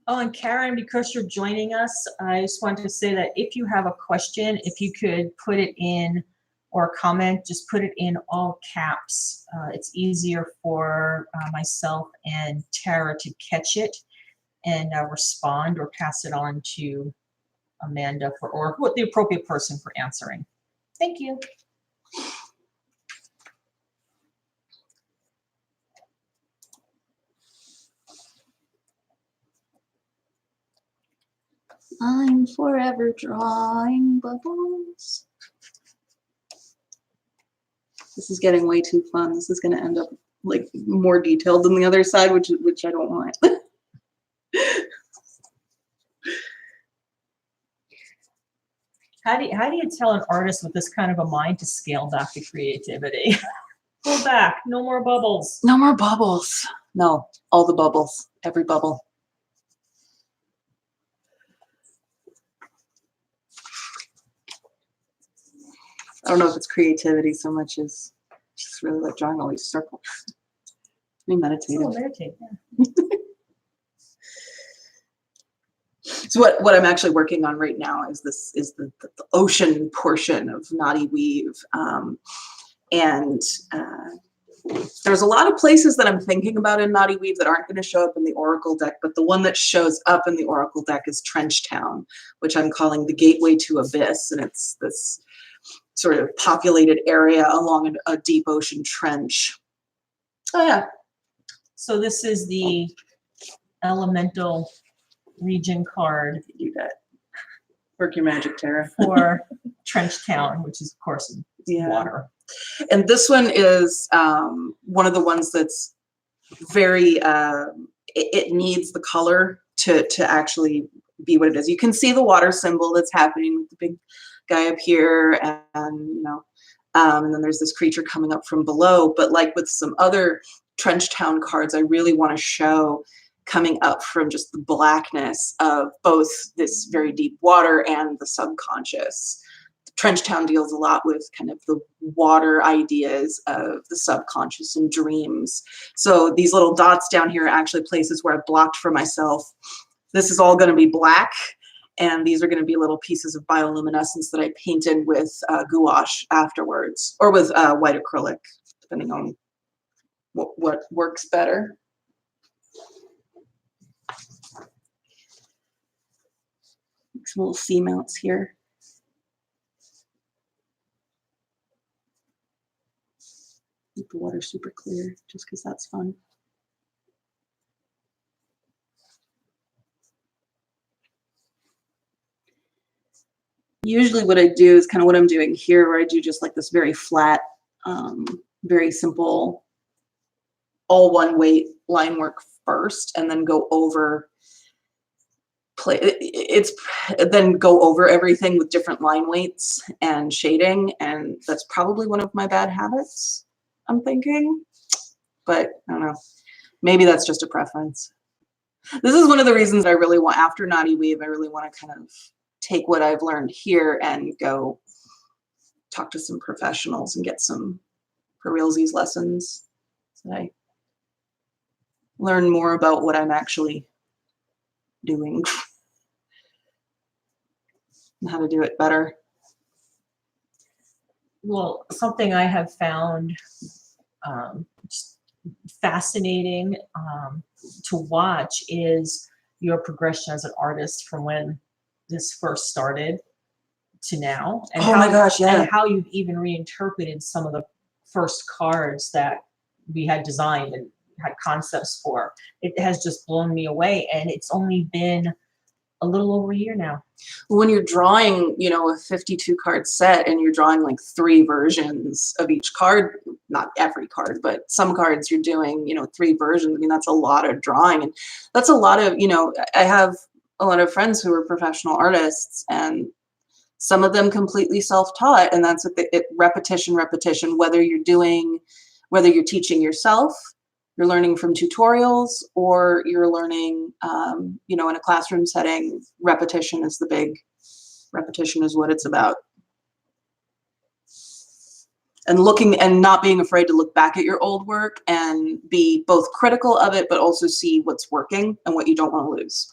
Oh, and Karen, because you're joining us, I just wanted to say that if you have a question, if you could put it in or comment, just put it in all caps. It's easier for myself and Tara to catch it and respond or pass it on to Amanda or the appropriate person for answering. Thank you. I'm forever drawing bubbles. This is getting way too fun. This is going to end up like more detailed than the other side, which I don't want. How do you tell an artist with this kind of a mind to scale back the creativity? Pull back, no more bubbles. No more bubbles. No, all the bubbles, every bubble. I don't know if it's creativity so much as just really like drawing all these circles. Be meditative. Meditate, yeah. So what I'm actually working on right now is the ocean portion of Knotty Weave, and there's a lot of places that I'm thinking about in Knotty Weave that aren't going to show up in the Oracle deck, but the one that shows up in the Oracle deck is Trenchtown, which I'm calling the gateway to abyss, and it's this sort of populated area along a deep ocean trench. Oh yeah. So this is the elemental region card. Do that. Work your magic, Tara. For Trenchtown, which is of course water. And this one is one of the ones that's very, it needs the color to actually be what it is. You can see the water symbol that's happening with the big guy up here, and you know, and then there's this creature coming up from below. But like with some other Trenchtown cards, I really want to show coming up from just the blackness of both this very deep water and the subconscious. Trenchtown deals a lot with kind of the water ideas of the subconscious and dreams. So these little dots down here are actually places where I've blocked for myself. This is all going to be black, and these are going to be little pieces of bioluminescence that I painted with gouache afterwards, or with white acrylic, depending on what works better. Some little sea mounts here. Keep the water super clear, just because that's fun. Usually what I do is kind of what I'm doing here, where I do just like this very flat, very simple, all one weight line work first, and then go over then go over everything with different line weights and shading, and that's probably one of my bad habits, I'm thinking, but I don't know, maybe that's just a preference. This is one of the reasons I really want, after Knotty Weave, I really want to kind of take what I've learned here and go talk to some professionals and get some for realsies lessons so that I learn more about what I'm actually doing and how to do it better. Well, something I have found just fascinating to watch is your progression as an artist from when this first started to now, and and how you've even reinterpreted some of the first cards that we had designed and had concepts for. It has just blown me away, and it's only been a little over a year now. When you're drawing, you know, a 52 card set and you're drawing like 3 versions of each card, not every card, but some cards you're doing, you know, 3 versions. I mean, that's a lot of drawing, and that's a lot of, you know, I have a lot of friends who are professional artists, and some of them completely self-taught, and that's what repetition, whether you're teaching yourself, you're learning from tutorials, or you're learning, you know, in a classroom setting. Repetition is what it's about. And looking and not being afraid to look back at your old work and be both critical of it, but also see what's working and what you don't want to lose.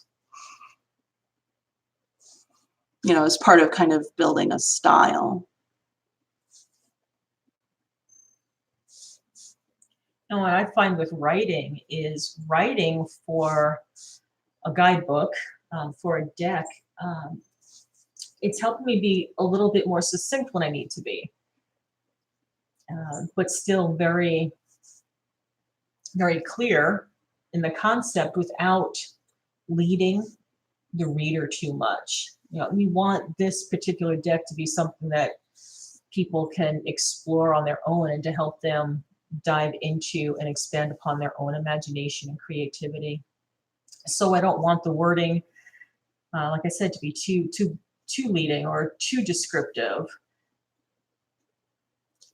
You know, as part of kind of building a style. And what I find with writing is writing for a guidebook, for a deck, it's helped me be a little bit more succinct when I need to be, but still very, very clear in the concept without leading the reader too much. You know, we want this particular deck to be something that people can explore on their own and to help them dive into and expand upon their own imagination and creativity. So I don't want the wording, like I said, to be too leading or too descriptive.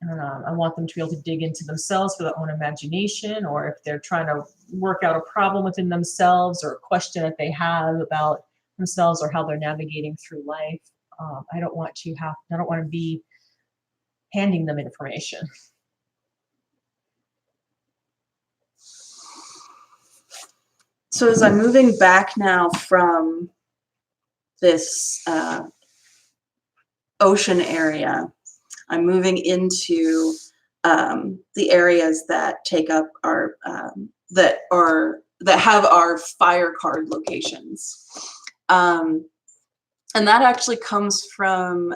I want them to be able to dig into themselves for their own imagination, or if they're trying to work out a problem within themselves or a question that they have about themselves or how they're navigating through life. I don't want to be handing them information. So as I'm moving back now from this ocean area, I'm moving into the areas that take up our that have our fire card locations, and that actually comes from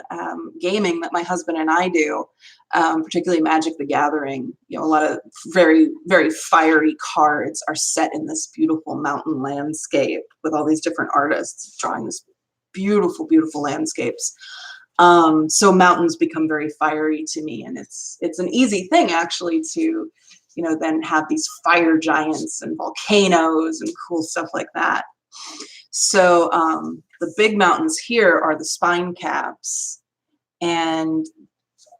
gaming that my husband and I do, particularly Magic the Gathering. You know, a lot of very, very fiery cards are set in this beautiful mountain landscape with all these different artists drawing this beautiful, beautiful landscapes. So mountains become very fiery to me, and it's an easy thing actually to, you know, then have these fire giants and volcanoes and cool stuff like that. So the big mountains here are the spine caps, and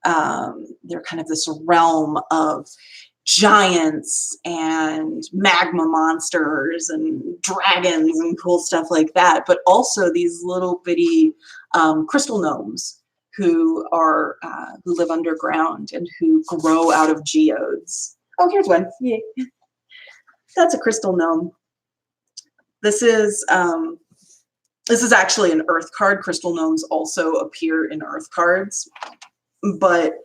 they're kind of this realm of giants and magma monsters and dragons and cool stuff like that, but also these little bitty crystal gnomes who live underground and who grow out of geodes. Oh, here's one. Yay. That's a crystal gnome. This is actually an earth card. Crystal gnomes also appear in earth cards, but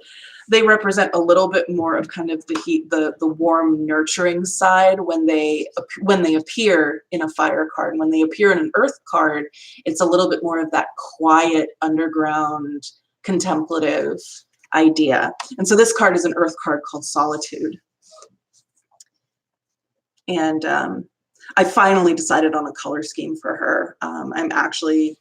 they represent a little bit more of kind of the heat, the warm, nurturing side when they appear in a fire card. When they appear in an earth card, it's a little bit more of that quiet, underground, contemplative idea. And so this card is an earth card called Solitude. And I finally decided on a color scheme for her. I'm actually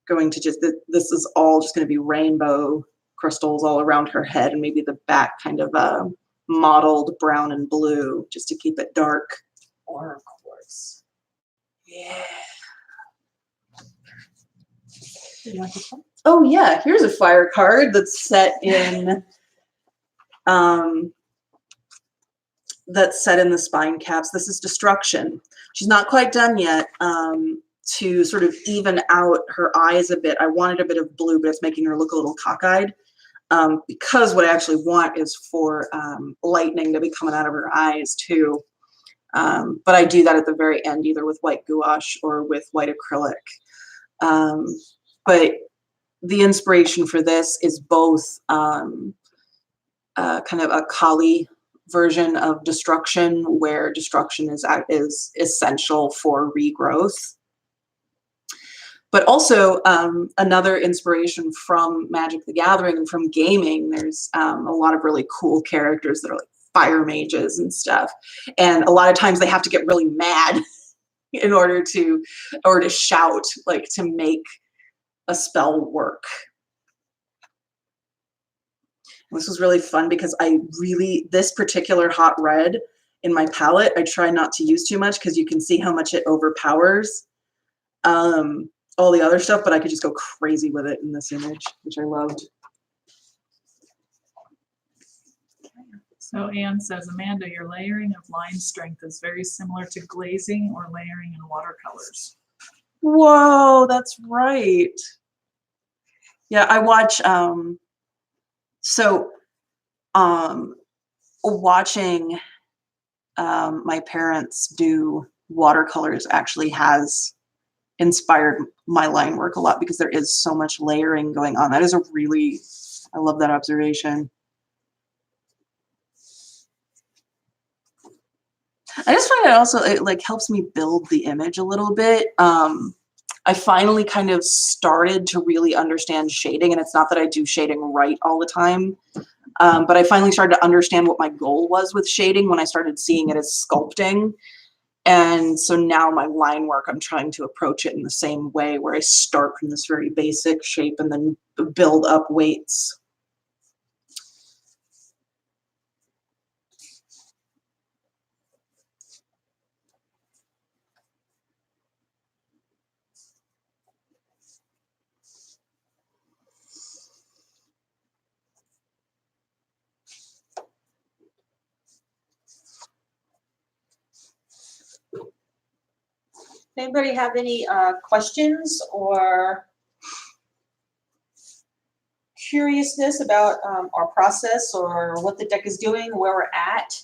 going to this is all just going to be rainbow crystals all around her head, and maybe the back kind of mottled brown and blue just to keep it dark. Or of course. Yeah. Do you want this one? Oh yeah, here's a fire card that's set in the spine caps. This is Destruction. She's not quite done yet. To sort of even out her eyes a bit, I wanted a bit of blue, but it's making her look a little cockeyed. Because what I actually want is for lightning to be coming out of her eyes too. But I do that at the very end, either with white gouache or with white acrylic. But the inspiration for this is both kind of a Kali version of destruction, where destruction is essential for regrowth. But also another inspiration from Magic the Gathering and from gaming. There's a lot of really cool characters that are like fire mages and stuff. And a lot of times they have to get really mad in order to shout, like, to make a spell work. This was really fun because this particular hot red in my palette, I try not to use too much because you can see how much it overpowers all the other stuff, but I could just go crazy with it in this image, which I loved. So Anne says, Amanda, your layering of line strength is very similar to glazing or layering in watercolors. Whoa, that's right. Yeah, I watch, watching my parents do watercolors actually has inspired my line work a lot, because there is so much layering going on. That is I love that observation. I just find it also, it like helps me build the image a little bit. I finally kind of started to really understand shading, and it's not that I do shading right all the time, but I finally started to understand what my goal was with shading when I started seeing it as sculpting. And so now my line work, I'm trying to approach it in the same way, where I start from this very basic shape and then build up weights. Anybody have any questions or curiousness about our process or what the deck is doing, where we're at?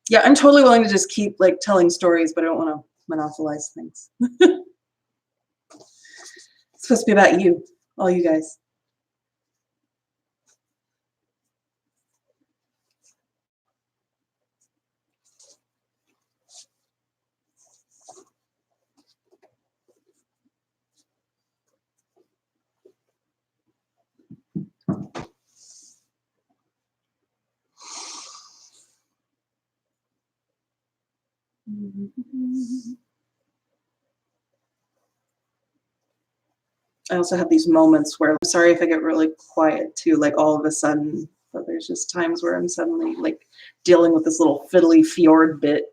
Yeah, I'm totally willing to just keep like telling stories, but I don't want to monopolize things. It's supposed to be about you, all you guys. I also have these moments where I'm sorry if I get really quiet too, like all of a sudden, but there's just times where I'm suddenly like dealing with this little fiddly fjord bit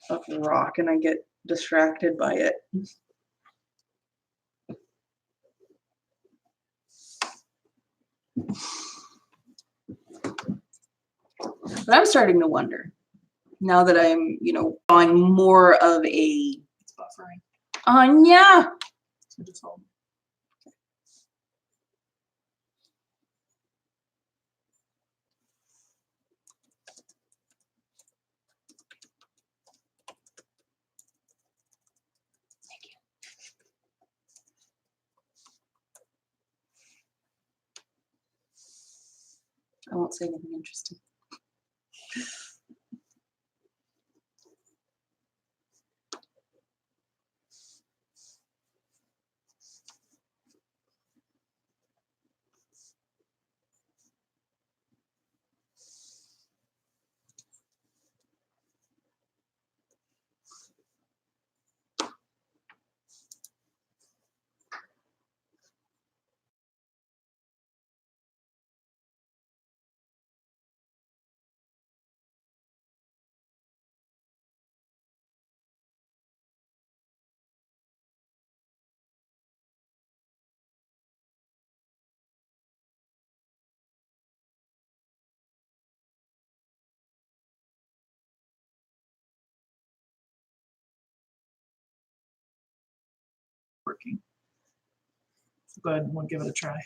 of rock and I get distracted by it. But I'm starting to wonder, now that I'm, you know, drawing more of a... It's buffering. Anya! So just hold. I won't say anything interesting. Working. So go ahead and we'll give it a try.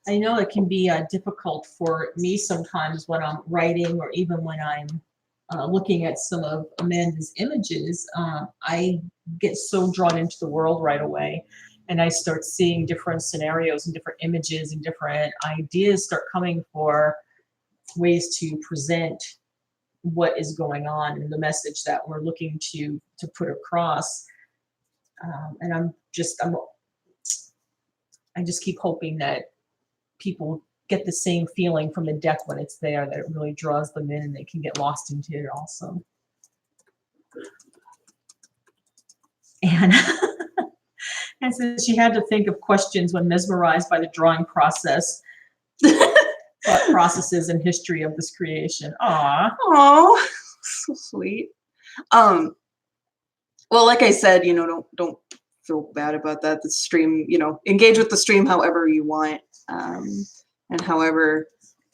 I know it can be difficult for me sometimes when I'm writing or even when I'm looking at some of Amanda's images. I get so drawn into the world right away, and I start seeing different scenarios and different images and different ideas start coming for ways to present what is going on and the message that we're looking to put across. And I just keep hoping that people get the same feeling from the deck when it's there, that it really draws them in and they can get lost into it also. And, and since she had to think of questions when mesmerized by the drawing process, thought processes and history of this creation. Aw. Aw, so sweet. Well, like I said, you know, don't feel bad about that. The stream, you know, engage with the stream however you want, and however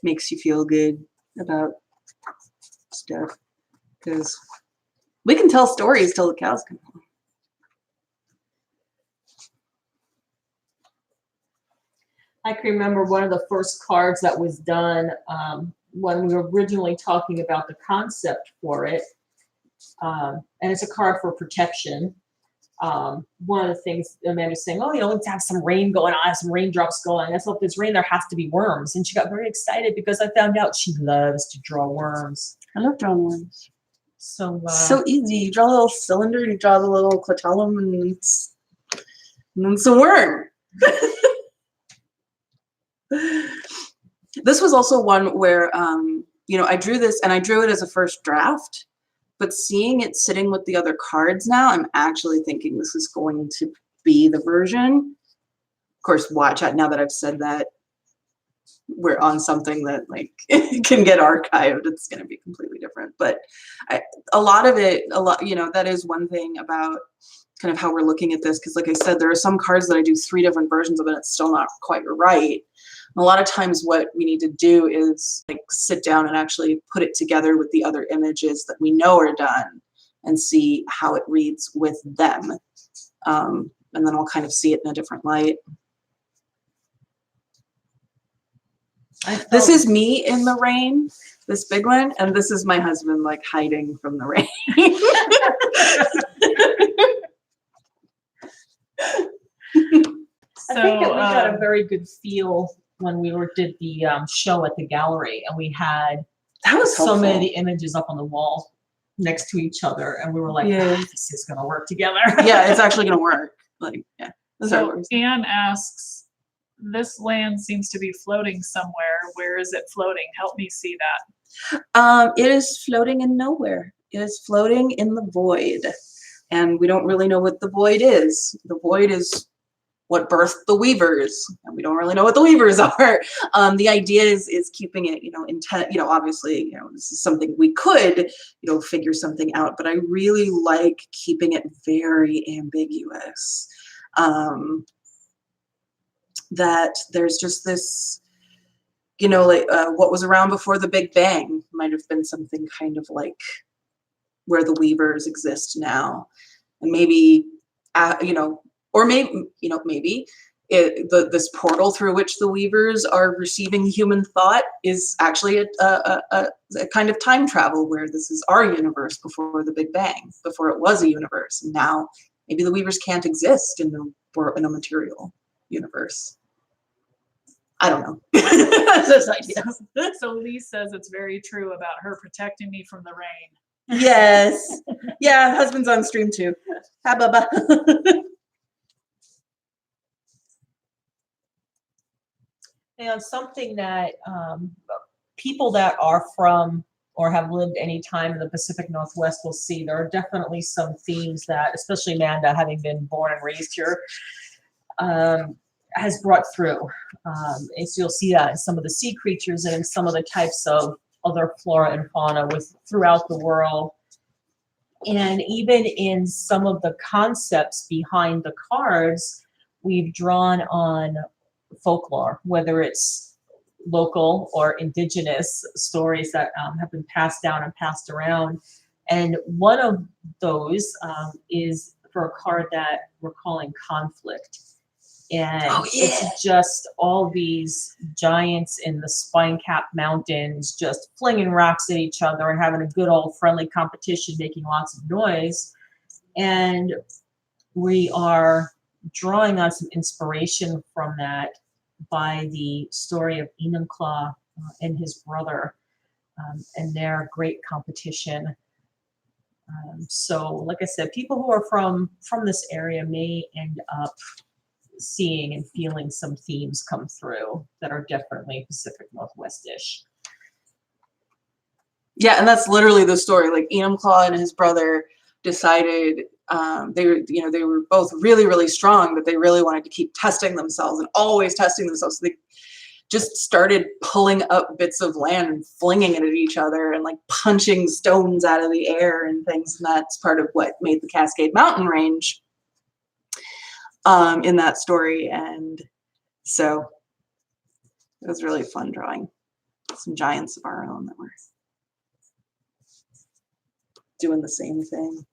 makes you feel good about stuff. Because we can tell stories till the cows come home. I can remember one of the first cards that was done when we were originally talking about the concept for it. And it's a card for protection. One of the things Amanda's saying, oh, you know, let's have some rain going on, some raindrops going. That's if there's rain, there has to be worms. And she got very excited because I found out she loves to draw worms. I love drawing worms. So easy. You draw a little cylinder, you draw the little clitellum, and then it's a worm. This was also one where, you know, I drew this and I drew it as a first draft, but seeing it sitting with the other cards now, I'm actually thinking this is going to be the version. Of course, watch out, now that I've said that, we're on something that like can get archived. It's going to be completely different. But a lot of it, you know, that is one thing about kind of how we're looking at this. Because like I said, there are some cards that I do 3 different versions of it. It's still not quite right. A lot of times what we need to do is like sit down and actually put it together with the other images that we know are done and see how it reads with them. And then we'll kind of see it in a different light. This is me in the rain, this big one, and this is my husband like hiding from the rain. I think that we got a very good feel when we did the show at the gallery, and we had That was so helpful. many of the images up on the wall next to each other, and we were like, Yeah. "Ah, this is gonna work together." Yeah, it's actually gonna work. Like, yeah. That's how it So works. Anne asks, this land seems to be floating somewhere. Where is it floating? Help me see that. It is floating in nowhere. It is floating in the void. And we don't really know what the void is. The void is what birthed the weavers, and we don't really know what the weavers are. The idea is keeping it, intent, obviously, this is something we could, figure something out, but I really like keeping it very ambiguous. That there's just this, like what was around before the Big Bang might have been something kind of like where the weavers exist now. And maybe, or maybe this portal through which the weavers are receiving human thought is actually a kind of time travel where this is our universe before the Big Bang, before it was a universe. And now maybe the weavers can't exist in a material universe. I don't know. That's ideas. So Lee says it's very true about her protecting me from the rain. Yes. Yeah, husband's on stream too. Hi, Bubba. And something that people that are from or have lived any time in the Pacific Northwest will see, there are definitely some themes that, especially Amanda, having been born and raised here, has brought through. And so you'll see that in some of the sea creatures and in some of the types of other flora and fauna throughout the world. And even in some of the concepts behind the cards, we've drawn on folklore, whether it's local or indigenous stories that have been passed down and passed around. And one of those is for a card that we're calling Conflict. And it's just all these giants in the spine-capped mountains just flinging rocks at each other and having a good old friendly competition, making lots of noise. And we are drawing on some inspiration from that by the story of Enumclaw and his brother and their great competition. So like I said, people who are from this area may end up seeing and feeling some themes come through that are definitely Pacific Northwest-ish. Yeah, and that's literally the story. Like Enumclaw and his brother decided they were both really, really strong, but they really wanted to keep testing themselves and always testing themselves. So they just started pulling up bits of land and flinging it at each other and like punching stones out of the air and things. And that's part of what made the Cascade Mountain Range in that story. And so it was really fun drawing some giants of our own that were doing the same thing,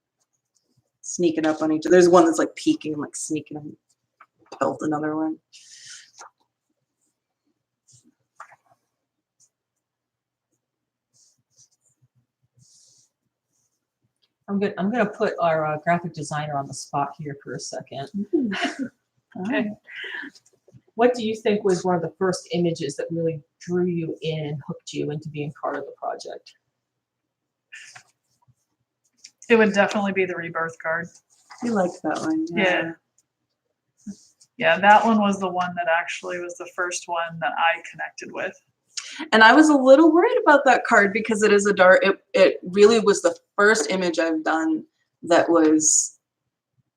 sneaking up on each other. There's one that's like peeking and like sneaking and pelt another one. I'm gonna put our graphic designer on the spot here for a second. Okay. What do you think was one of the first images that really drew you in and hooked you into being part of the project? It would definitely be the rebirth card. You liked that one. Yeah. Yeah, that one was the one that actually was the first one that I connected with. And I was a little worried about that card because it is a dark, it really was the first image I've done that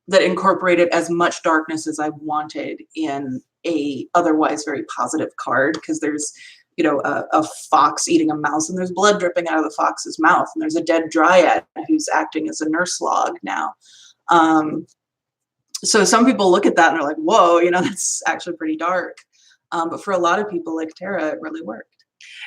incorporated as much darkness as I wanted in a otherwise very positive card, because there's, a fox eating a mouse and there's blood dripping out of the fox's mouth, and there's a dead dryad who's acting as a nurse log now. So some people look at that and they're like, whoa, that's actually pretty dark. But for a lot of people like Tara, it really worked.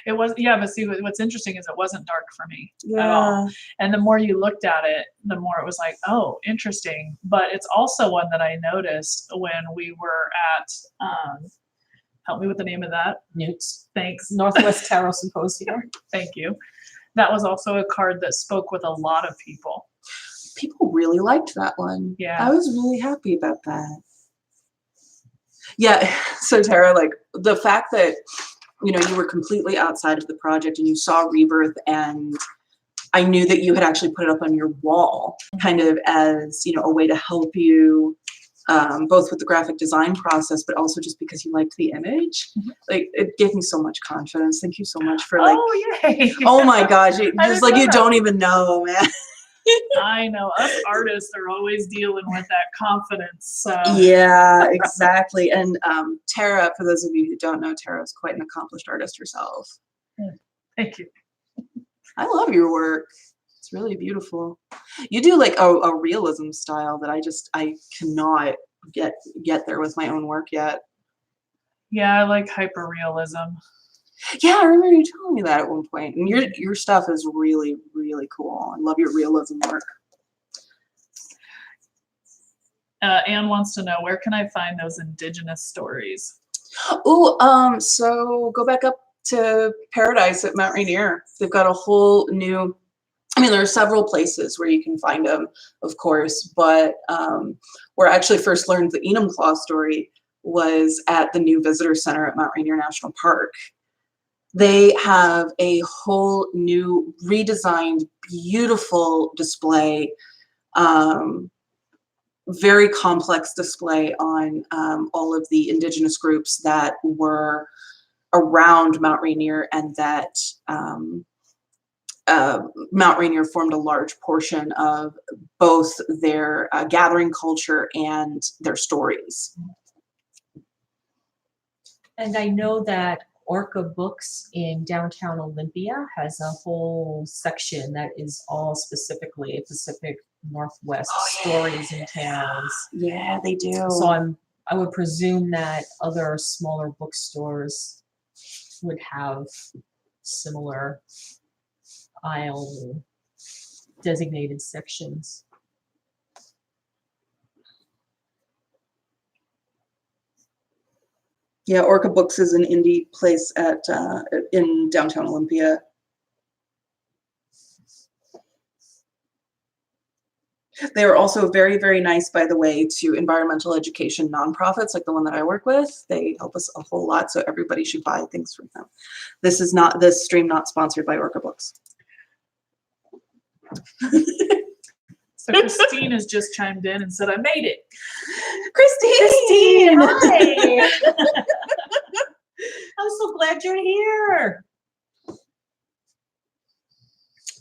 It was, yeah, but see, what's interesting is it wasn't dark for me at all. And the more you looked at it, the more it was like, oh, interesting. But it's also one that I noticed when we were at, help me with the name of that. Newts. Thanks. Northwest Tarot Symposium. Thank you. That was also a card that spoke with a lot of people. People really liked that one. Yeah. I was really happy about that. Yeah. So Tara, like the fact that, you know, you were completely outside of the project and you saw Rebirth, and I knew that you had actually put it up on your wall kind of as, you know, a way to help you both with the graphic design process, but also just because you liked the image. Like it gave me so much confidence. Thank you so much for like, oh, yay. oh my gosh, it, I just didn't like know you that. don't even know, man. I know us artists are always dealing with that confidence. So Yeah, exactly. And Tara, for those of you who don't know, Tara is quite an accomplished artist herself. thank you. I love your work. It's really beautiful. You do like a realism style that I cannot get there with my own work yet. Yeah, I like hyperrealism. Yeah, I remember you telling me that at one point. And your stuff is really, really cool. I love your realism work. Anne wants to know, where can I find those indigenous stories? Oh, so go back up to Paradise at Mount Rainier. They've got a whole new, I mean, there are several places where you can find them, of course, but where I actually first learned the Enumclaw story was at the new visitor center at Mount Rainier National Park. They have a whole new redesigned, beautiful display, very complex display on all of the indigenous groups that were around Mount Rainier, and that Mount Rainier formed a large portion of both their gathering culture and their stories. And I know that Orca Books in downtown Olympia has a whole section that is all specifically Pacific Northwest stories and towns. Yeah, they do. So I would presume that other smaller bookstores would have similar aisle designated sections. Yeah, Orca Books is an indie place in downtown Olympia. They are also very, very nice, by the way, to environmental education nonprofits like the one that I work with. They help us a whole lot, so everybody should buy things from them. This stream not sponsored by Orca Books. So Christine has just chimed in and said, I made it. Christine! Hi! I'm so glad you're here.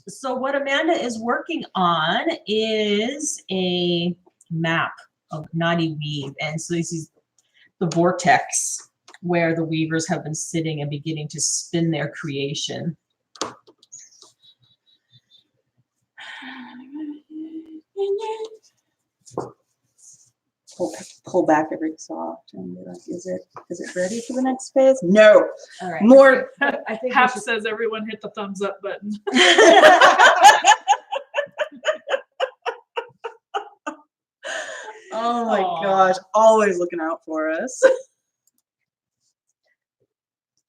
So what Amanda is working on is a map of Knotty Weave. And so this is the vortex where the weavers have been sitting and beginning to spin their creation. Pull back every so often. Like, is it ready for the next phase? No. All right. More. I think Hap says everyone hit the thumbs up button. Oh my gosh, always looking out for us.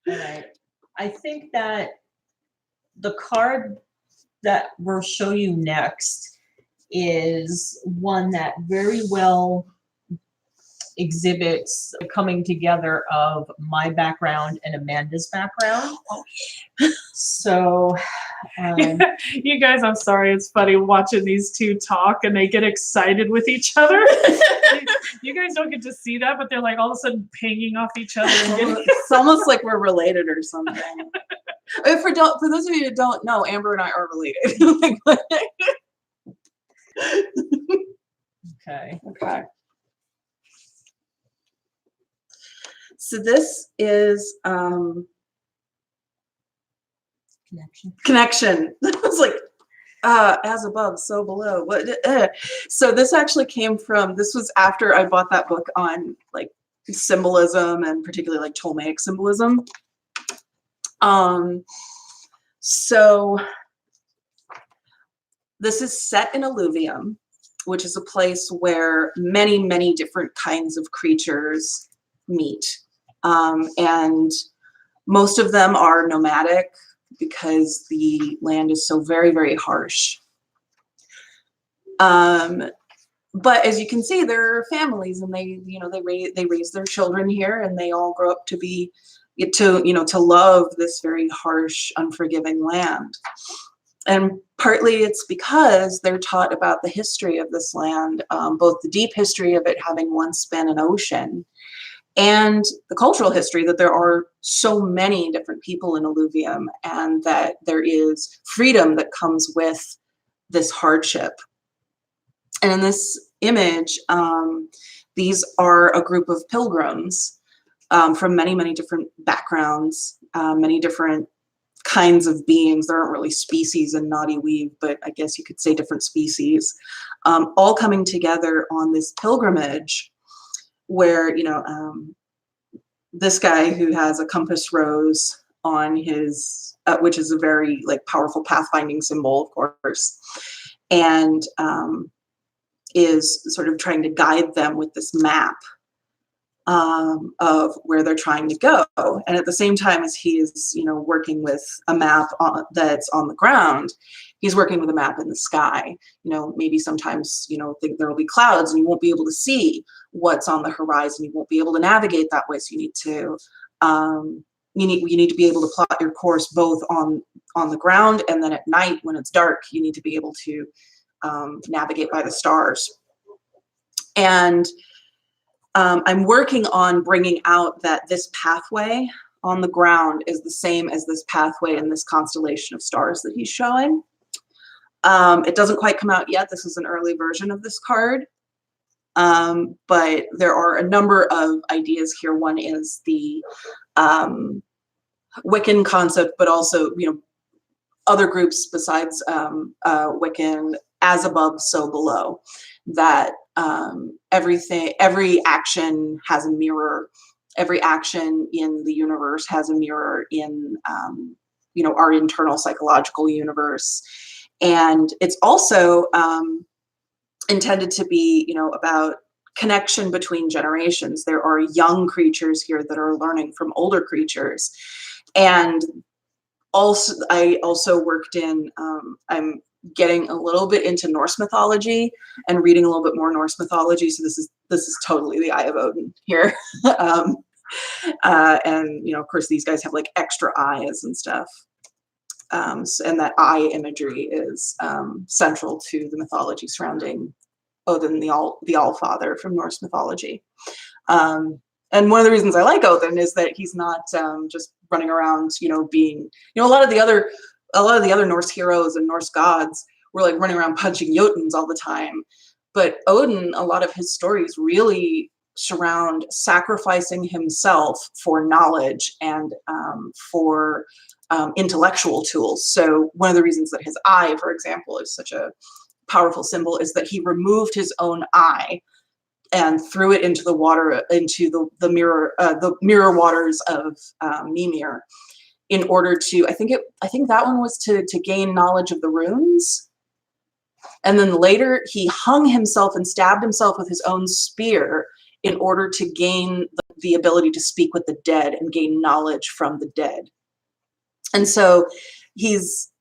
All right. I think that the card that we'll show you next is one that very well exhibits the coming together of my background and Amanda's background. Oh, yeah. So, you guys, I'm sorry, it's funny watching these two talk and they get excited with each other. You guys don't get to see that, but they're like all of a sudden pinging off each other. And it's almost like we're related or something. For those of you who don't know, Amber and I are related. Okay. Okay. So this is connection. I was like, as above, so below. What? So this actually came from, this was after I bought that book on like symbolism, and particularly like Ptolemaic symbolism. So this is set in alluvium, which is a place where many, many different kinds of creatures meet. And most of them are nomadic because the land is so very, very harsh. But as you can see, there are families, and they raise their children here, and they all grow up to be, to love this very harsh, unforgiving land. And partly it's because they're taught about the history of this land, both the deep history of it having once been an ocean, and the cultural history that there are so many different people in alluvium, and that there is freedom that comes with this hardship. And in this image, these are a group of pilgrims from many, many different backgrounds, many different kinds of beings. There aren't really species in Knotty Weave, but I guess you could say different species, all coming together on this pilgrimage where, this guy who has a compass rose on his, which is a very like powerful pathfinding symbol, of course, and is sort of trying to guide them with this map of where they're trying to go. And at the same time as he is, working with a map that's on the ground, he's working with a map in the sky. Maybe sometimes, think there will be clouds and you won't be able to see what's on the horizon. You won't be able to navigate that way. So you need to, you need to be able to plot your course both on the ground, and then at night when it's dark, you need to be able to navigate by the stars. And I'm working on bringing out that this pathway on the ground is the same as this pathway in this constellation of stars that he's showing. It doesn't quite come out yet. This is an early version of this card. But there are a number of ideas here. One is the Wiccan concept, but also, other groups besides Wiccan, as above, so below, that every action has a mirror. Every action in the universe has a mirror in, our internal psychological universe. And it's also intended to be, about connection between generations. There are young creatures here that are learning from older creatures. And I also worked in, I'm getting a little bit into Norse mythology and reading a little bit more Norse mythology. So this is totally the Eye of Odin here. And, of course, these guys have like extra eyes and stuff. And that eye imagery is central to the mythology surrounding Odin, the All-Father from Norse mythology. And one of the reasons I like Odin is that he's not just running around, being, a lot of the other Norse heroes and Norse gods were like running around punching Jotuns all the time. But Odin, a lot of his stories really surround sacrificing himself for knowledge and for intellectual tools. So one of the reasons that his eye, for example, is such a powerful symbol is that he removed his own eye and threw it into the water, into the mirror waters of Mimir, in order to, I think that one was to gain knowledge of the runes. And then later he hung himself and stabbed himself with his own spear in order to gain the ability to speak with the dead and gain knowledge from the dead. And so he's,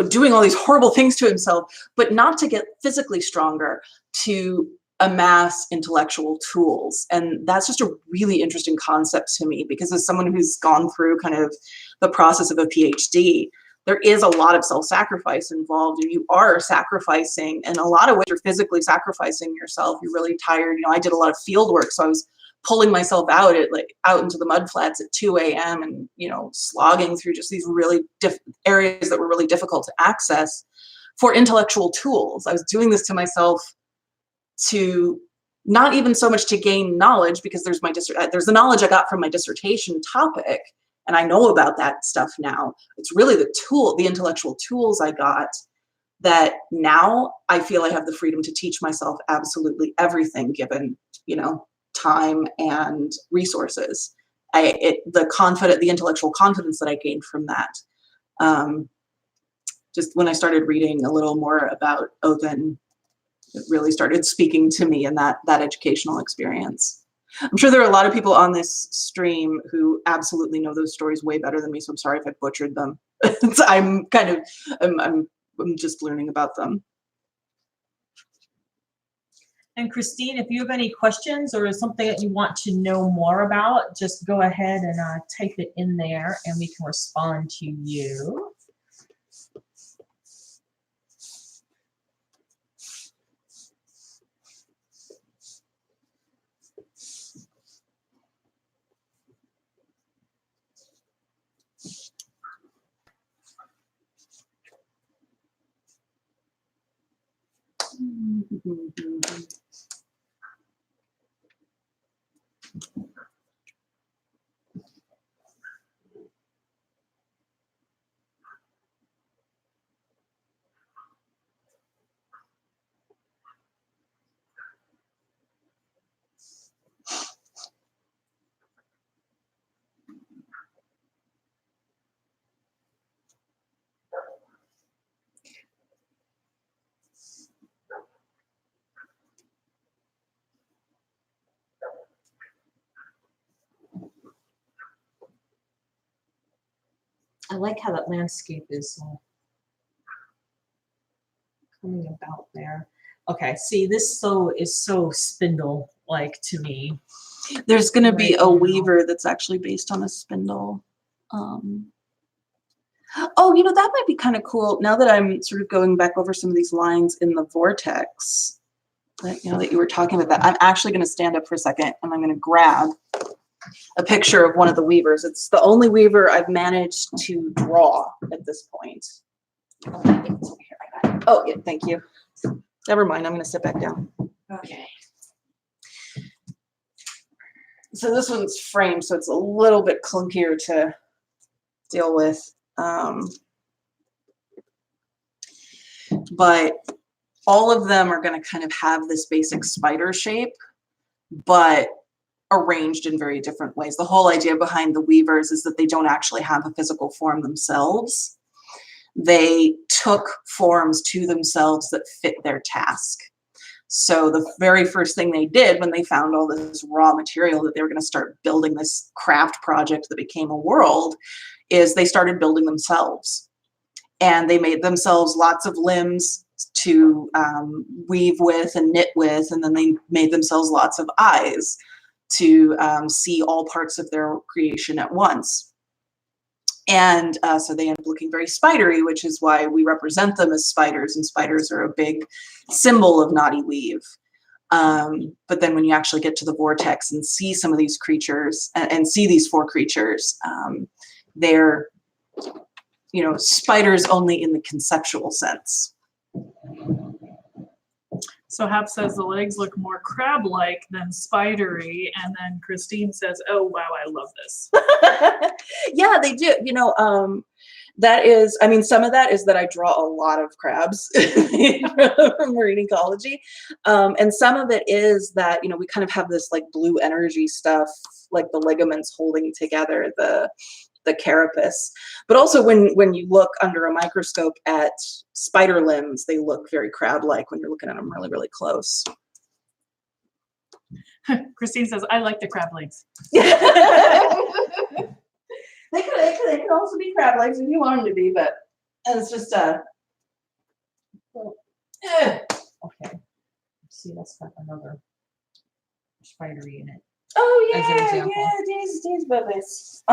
doing all these horrible things to himself, but not to get physically stronger, to amass intellectual tools. And that's just a really interesting concept to me, because as someone who's gone through kind of the process of a PhD, there is a lot of self-sacrifice involved, and you are sacrificing, in a lot of ways you're physically sacrificing yourself. You're really tired. I did a lot of field work, so I was pulling myself out into the mud flats at 2 a.m. and, slogging through just these really areas that were really difficult to access for intellectual tools. I was doing this to myself to not even so much to gain knowledge, because there's the knowledge I got from my dissertation topic, and I know about that stuff now. It's really the intellectual tools I got that now I feel I have the freedom to teach myself absolutely everything, given, time and resources. The intellectual confidence that I gained from that. Just when I started reading a little more about Open, it really started speaking to me in that educational experience. I'm sure there are a lot of people on this stream who absolutely know those stories way better than me, so I'm sorry if I butchered them. I'm just learning about them. And Christine, if you have any questions or something that you want to know more about, just go ahead and type it in there and we can respond to you. I like how that landscape is coming about there. Okay, see, this is so spindle-like to me. There's going to be Right a now. weaver that's actually based on a spindle. Oh, you know, that might be kind of cool. Now that I'm sort of going back over some of these lines in the vortex, that you were talking about that, I'm actually going to stand up for a second and I'm going to grab a picture of one of the weavers. It's the only weaver I've managed to draw at this point. Oh, it's over here. I got it. Oh, yeah, thank you. Never mind, I'm going to sit back down. Okay. So this one's framed, so it's a little bit clunkier to deal with. But all of them are going to kind of have this basic spider shape, but arranged in very different ways. The whole idea behind the weavers is that they don't actually have a physical form themselves. They took forms to themselves that fit their task. So the very first thing they did when they found all this raw material that they were going to start building this craft project that became a world is they started building themselves. And they made themselves lots of limbs to weave with and knit with, and then they made themselves lots of eyes to see all parts of their creation at once. And so they end up looking very spidery, which is why we represent them as spiders, and spiders are a big symbol of Knotty Weave. But then when you actually get to the vortex and see some of these creatures and see these four creatures, they're, you know, spiders only in the conceptual sense. So Hap says the legs look more crab-like than spidery, and then Christine says, "Oh wow, I love this." Yeah, they do. You know, that is, I mean, some of that is that I draw a lot of crabs from marine ecology, and some of it is that, you know, we kind of have this like blue energy stuff, like the ligaments holding together the carapace. But also when you look under a microscope at spider limbs, they look very crab-like when you're looking at them really, really close. Christine says, "I like the crab legs." They could also be crab legs if you want them to be, but it's just Okay. See, that's got another spidery in it. Oh As an yeah, example. yeah, these bubbles.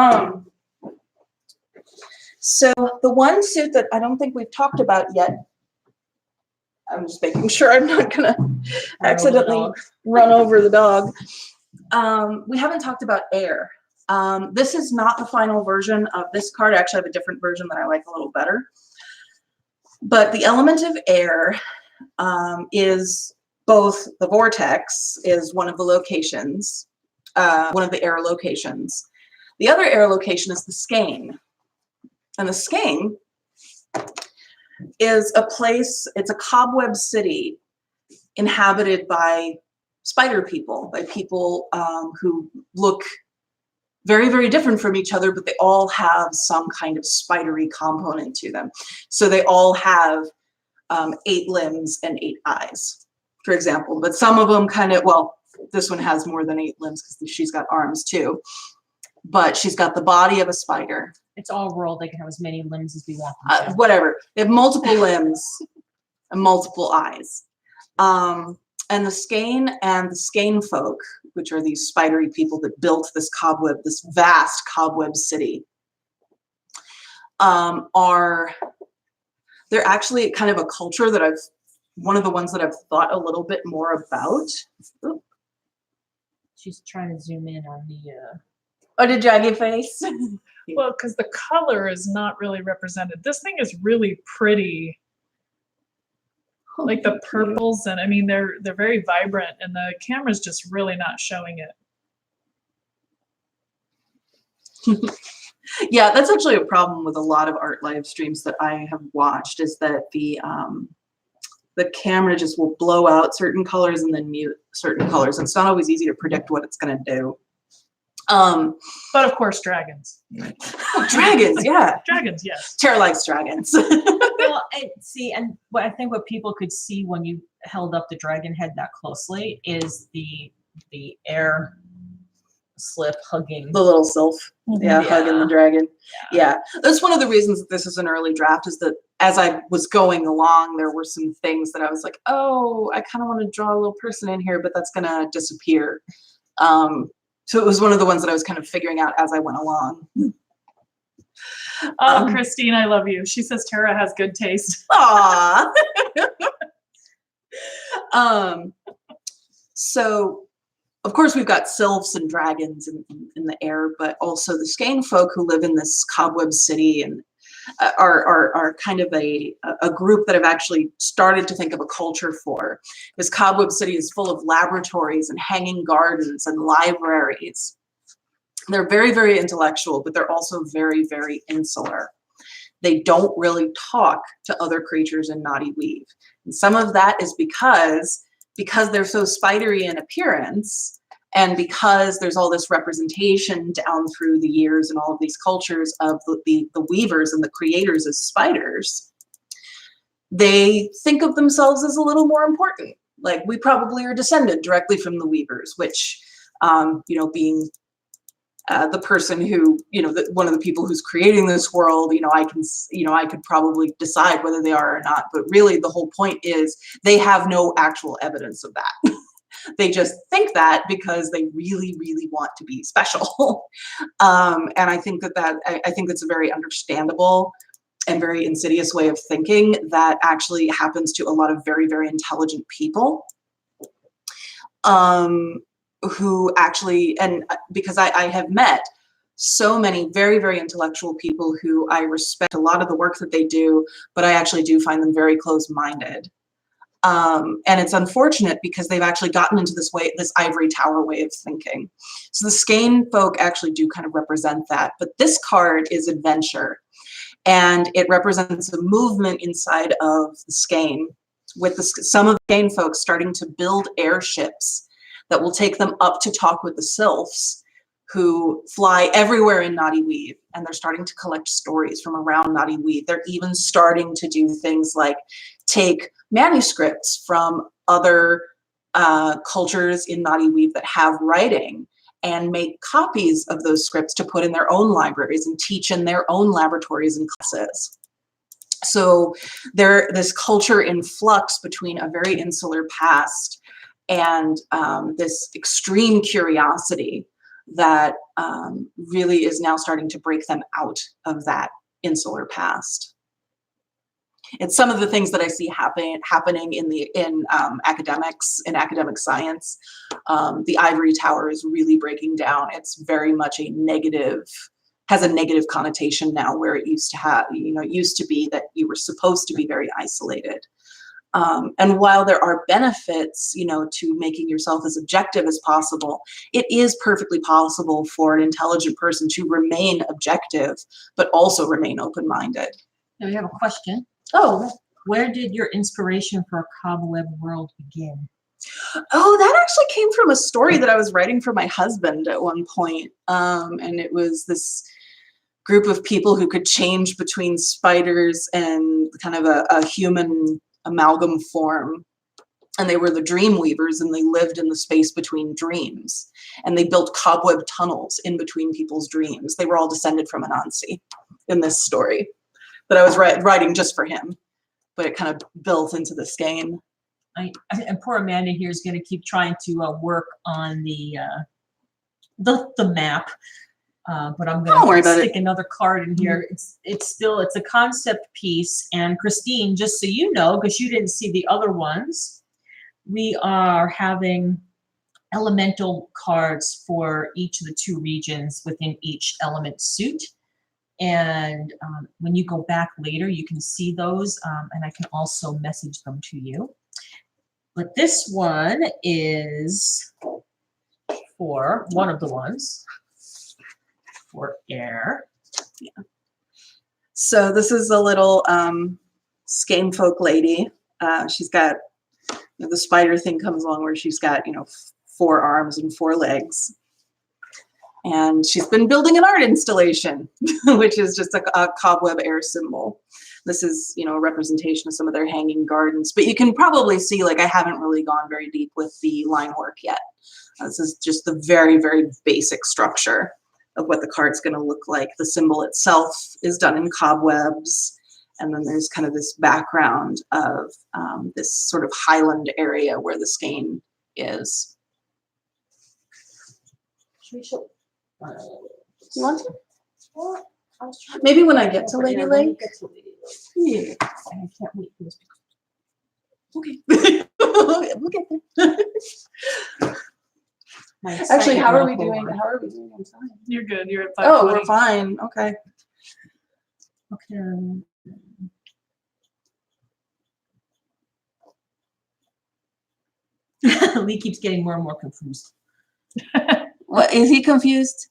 So the one suit that I don't think we've talked about yet, I'm just making sure I'm not gonna accidentally run over the dog. We haven't talked about air. This is not the final version of this card. I actually have a different version that I like a little better. But the element of air is both the vortex is one of the locations, one of the air locations. The other air location is the skein. And the skein is a place, it's a cobweb city inhabited by spider people, by people who look very, very different from each other, but they all have some kind of spidery component to them. So they all have 8 limbs and 8 eyes, for example. But some of them kind of, well, this one has more than 8 limbs because she's got arms too. But she's got the body of a spider. It's all world. They can have as many limbs as we want them to. Whatever. They have multiple limbs and multiple eyes. And the skein and the skein folk, which are these spidery people that built this cobweb, this vast cobweb city, they're actually kind of a culture that one of the ones that I've thought a little bit more about. Oop. She's trying to zoom in on the. Oh, did draggy face? Well, because the color is not really represented. This thing is really pretty. Like the purples, and I mean they're very vibrant, and the camera's just really not showing it. Yeah, that's actually a problem with a lot of art live streams that I have watched, is that the camera just will blow out certain colors and then mute certain colors. It's not always easy to predict what it's going to do. But of course, dragons. Oh, dragons, yeah. Dragons, yes. Tara likes dragons. Well, and what I think what people could see when you held up the dragon head that closely is the air slip hugging The little sylph, yeah, hugging the dragon. Yeah, that's one of the reasons that this is an early draft, is that as I was going along, there were some things that I was like, oh, I kind of want to draw a little person in here, but that's going to disappear. So it was one of the ones that I was kind of figuring out as I went along. Oh, Christine, I love you. She says Tara has good taste. Aww. So, of course, we've got sylphs and dragons in the air, but also the skein folk who live in this cobweb city and are kind of a group that I've actually started to think of a culture for. This cobweb city is full of laboratories and hanging gardens and libraries. They're very, very intellectual, but they're also very, very insular. They don't really talk to other creatures in Knotty Weave. And some of that is because they're so spidery in appearance, and because there's all this representation down through the years and all of these cultures of the weavers and the creators as spiders, they think of themselves as a little more important. Like, we probably are descended directly from the weavers, which, being the person who, one of the people who's creating this world, I could probably decide whether they are or not. But really, the whole point is they have no actual evidence of that. They just think that because they really, really want to be special. And I think I think that's a very understandable and very insidious way of thinking that actually happens to a lot of very, very intelligent people. Who actually, and because I have met so many very, very intellectual people who I respect a lot of the work that they do, but I actually do find them very close-minded. And it's unfortunate because they've actually gotten into this ivory tower way of thinking. So the skein folk actually do kind of represent that, but this card is adventure, and it represents a movement inside of the skein, with some of the skein folks starting to build airships that will take them up to talk with the sylphs, who fly everywhere in Knotty Weave, and they're starting to collect stories from around Knotty Weave. They're even starting to do things like take manuscripts from other cultures in Knotty Weave that have writing and make copies of those scripts to put in their own libraries and teach in their own laboratories and classes. So this culture in flux between a very insular past and this extreme curiosity that really is now starting to break them out of that insular past. It's some of the things that I see happening in academics, in academic science. The ivory tower is really breaking down. It's very much has a negative connotation now, where it used to have, it used to be that you were supposed to be very isolated. And while there are benefits, to making yourself as objective as possible, it is perfectly possible for an intelligent person to remain objective, but also remain open-minded. Now we have a question. Oh, Where did your inspiration for a cobweb world begin? Oh, that actually came from a story that I was writing for my husband at one point. And it was this group of people who could change between spiders and kind of a human amalgam form. And they were the dream weavers, and they lived in the space between dreams. And they built cobweb tunnels in between people's dreams. They were all descended from Anansi in this story that I was writing just for him. But it kind of built into this game. And poor Amanda here is going to keep trying to work on the map. But I'm going to stick another card in here. It's a concept piece. And Christine, just so you know, because you didn't see the other ones, we are having elemental cards for each of the 2 regions within each element suit. And when you go back later, you can see those, and I can also message them to you. But this one is for one of the ones for air. Yeah. So this is a little Skane folk lady. She's got, the spider thing comes along where she's got, 4 arms and 4 legs. And she's been building an art installation, which is just a cobweb air symbol. This is, a representation of some of their hanging gardens. But you can probably see, like, I haven't really gone very deep with the line work yet. This is just the very, very basic structure of what the card's going to look like. The symbol itself is done in cobwebs. And then there's kind of this background of this sort of highland area where the skein is. Should we show? You want to? Well, maybe when I get to Lady Lake. Yeah. I can't wait for this. Okay. We'll get there. Actually, how are we doing? How are we doing on time? You're good. You're at 5:20. Oh, we're fine. Okay. Okay. Lee keeps getting more and more confused. What is he confused?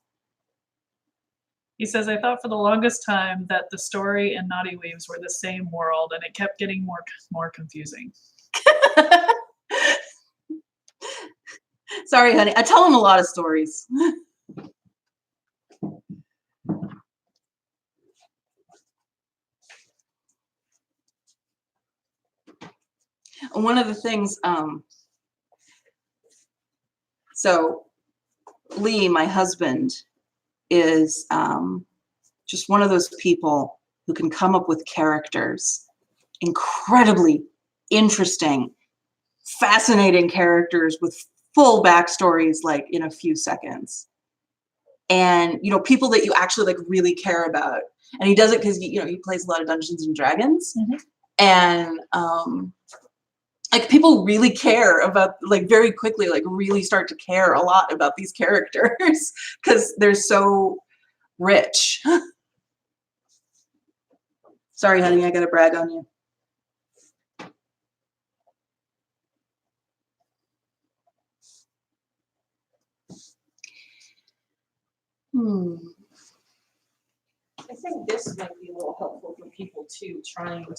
He says, I thought for the longest time that the story and Knotty Weaves were the same world, and it kept getting more confusing. Sorry, honey. I tell him a lot of stories. One of the things, so Lee, my husband, is just one of those people who can come up with characters, incredibly interesting, fascinating characters with full backstories, like in a few seconds. And, people that you actually like really care about. And he does it because, he plays a lot of Dungeons and Dragons. Mm-hmm. And, like, people really care about, like, very quickly, like, really start to care a lot about these characters because they're so rich. Sorry, honey, I gotta brag on you. I think this might be a little helpful for people too, trying to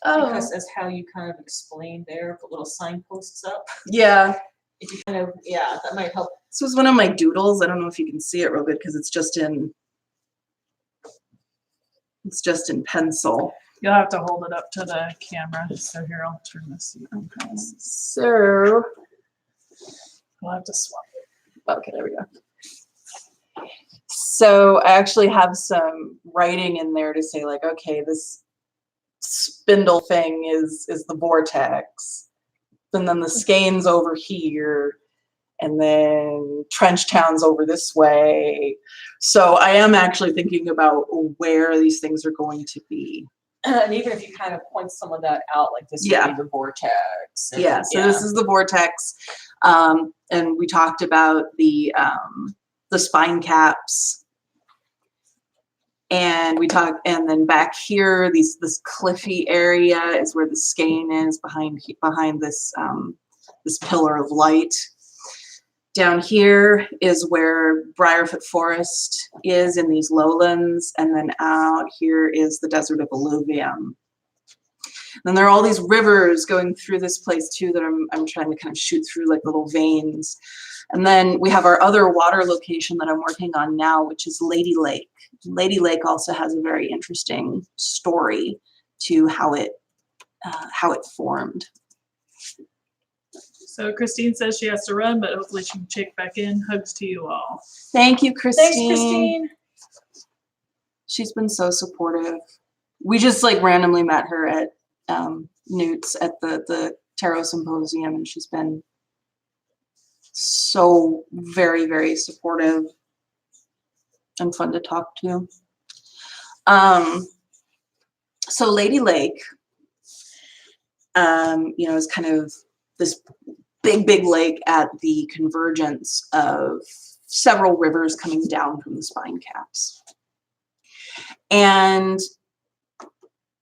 because as how you kind of explained there, the little signposts up. Yeah. If you kind of, that might help. This was one of my doodles. I don't know if you can see it real good because it's just in pencil. You'll have to hold it up to the camera. So here, I'll turn this. Okay. So we'll have to swap it. Okay, there we go. So I actually have some writing in there to say, like, okay, this spindle thing is the vortex, and then the skeins over here, and then Trench Town's over this way. So I am actually thinking about where these things are going to be. And even if you kind of point some of that out, like this would be the vortex. And, this is the vortex. And we talked about the spine caps. And and then back here, this cliffy area is where the skein is behind this this pillar of light. Down here is where Briarfoot Forest is in these lowlands, and then out here is the desert of alluvium. Then there are all these rivers going through this place too that I'm trying to kind of shoot through like little veins. And then we have our other water location that I'm working on now, which is Lady Lake. Lady Lake also has a very interesting story to how it formed. So Christine says she has to run, but hopefully she can check back in. Hugs to you all. Thank you, Christine. Thanks, Christine. She's been so supportive. We just like randomly met her at Newt's at the Tarot Symposium, and she's been so very, very supportive and fun to talk to. So Lady Lake, you know, is kind of this big lake at the convergence of several rivers coming down from the spine caps. And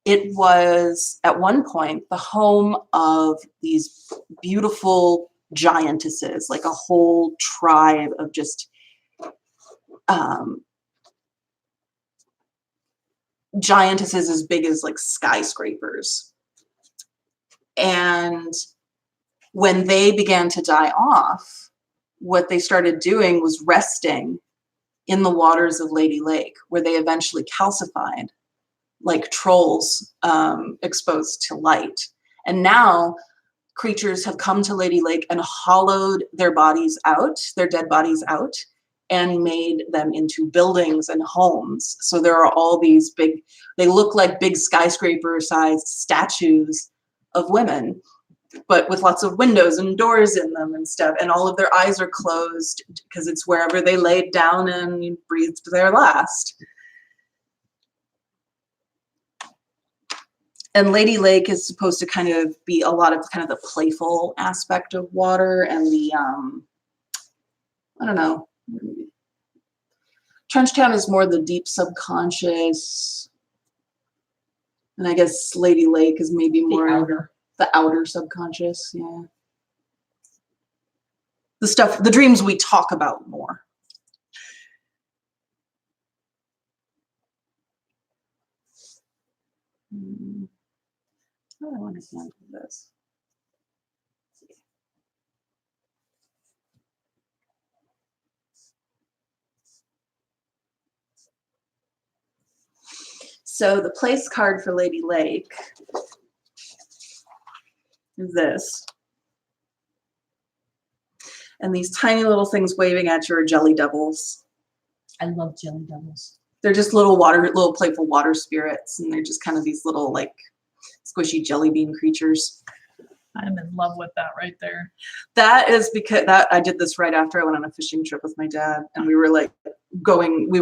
it was at one point the home of these beautiful giantesses, like a whole tribe of just giantesses as big as like skyscrapers. And when they began to die off, what they started doing was resting in the waters of Lady Lake, where they eventually calcified like trolls exposed to light. And now creatures have come to Lady Lake and hollowed their bodies out, their dead bodies out, and made them into buildings and homes. So there are all these big, they look like big skyscraper-sized statues of women, but with lots of windows and doors in them and stuff. And all of their eyes are closed because it's wherever they laid down and breathed their last. And Lady Lake is supposed to kind of be a lot of kind of the playful aspect of water and the, I don't know. Trenchtown is more the deep subconscious. And I guess Lady Lake is maybe more the outer subconscious, yeah. The stuff, the dreams we talk about more. How do I want to handle this? So the place card for Lady Lake is this. And these tiny little things waving at you are jelly devils. I love jelly devils. They're just little playful water spirits, and they're just kind of these little like squishy jelly bean creatures. I'm in love with that right there. That is because I did this right after I went on a fishing trip with my dad, and we were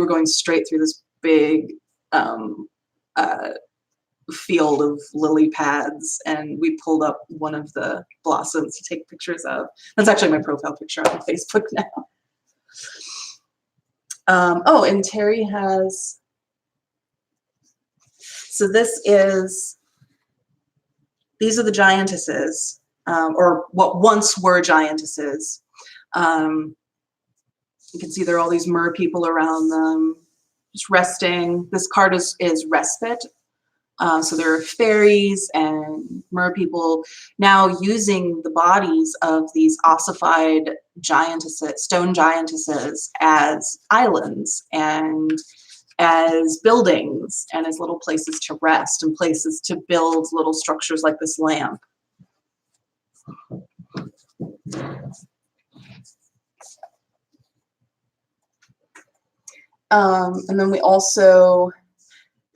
going straight through this big field of lily pads, and we pulled up one of the blossoms to take pictures of. That's actually my profile picture on Facebook now. Oh, and Terry has, so these are the giantesses, or what once were giantesses. You can see there are all these mer people around them, just resting. This card is respite. So there are fairies and mer people now using the bodies of these ossified giantesses, stone giantesses, as islands and as buildings and as little places to rest and places to build little structures like this lamp. And then we also,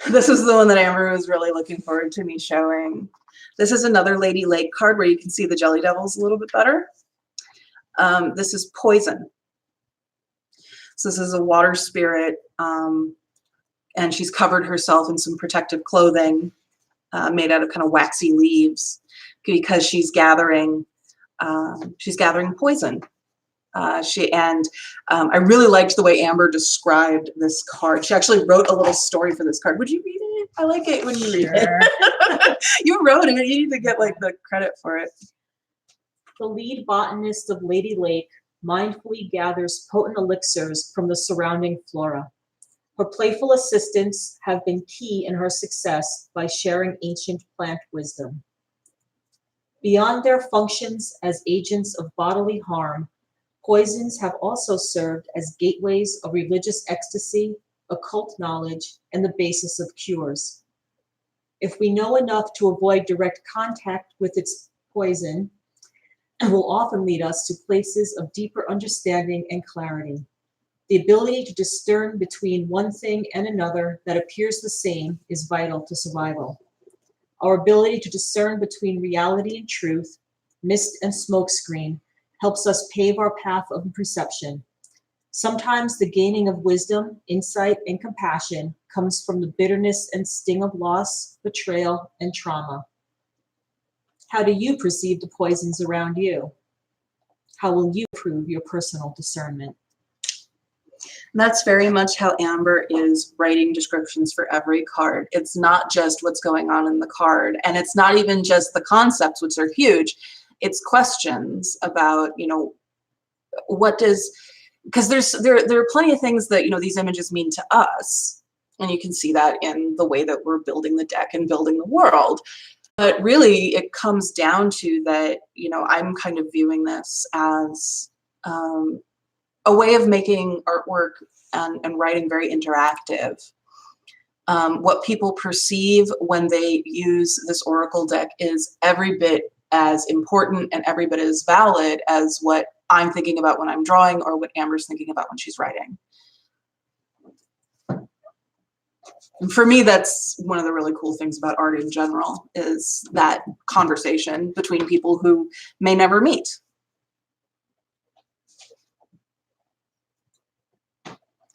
this is the one that Amber was really looking forward to me showing. This is another Lady Lake card where you can see the jelly devils a little bit better. This is Poison. So this is a water spirit, and she's covered herself in some protective clothing made out of kind of waxy leaves because she's gathering poison. I really liked the way Amber described this card. She actually wrote a little story for this card. Would you read it? I like it when you read it. You wrote it. You need to get like the credit for it. The lead botanist of Lady Lake mindfully gathers potent elixirs from the surrounding flora. Her playful assistants have been key in her success by sharing ancient plant wisdom. Beyond their functions as agents of bodily harm, poisons have also served as gateways of religious ecstasy, occult knowledge, and the basis of cures. If we know enough to avoid direct contact with its poison, it will often lead us to places of deeper understanding and clarity. The ability to discern between one thing and another that appears the same is vital to survival. Our ability to discern between reality and truth, mist and smokescreen, helps us pave our path of perception. Sometimes the gaining of wisdom, insight, and compassion comes from the bitterness and sting of loss, betrayal, and trauma. How do you perceive the poisons around you? How will you prove your personal discernment? That's very much how Amber is writing descriptions for every card. It's not just what's going on in the card, and it's not even just the concepts, which are huge. It's questions about, what does, because there are plenty of things that, these images mean to us, and you can see that in the way that we're building the deck and building the world. But really, it comes down to that, I'm kind of viewing this as a way of making artwork and writing very interactive. What people perceive when they use this oracle deck is every bit as important and every bit as valid as what I'm thinking about when I'm drawing or what Amber's thinking about when she's writing. And for me, that's one of the really cool things about art in general, is that conversation between people who may never meet.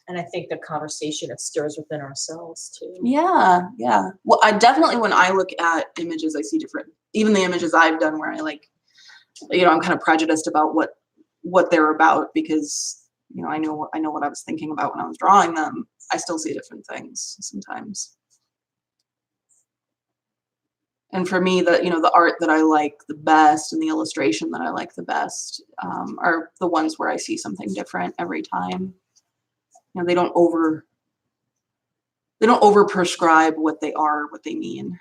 And I think the conversation it stirs within ourselves too. Yeah, yeah. Well, I definitely, when I look at images, I see different, even the images I've done where I I'm kind of prejudiced about what they're about because, I know what I was thinking about when I was drawing them. I still see different things sometimes. And for me, the art that I like the best and the illustration that I like the best are the ones where I see something different every time. They don't over prescribe what they are, what they mean.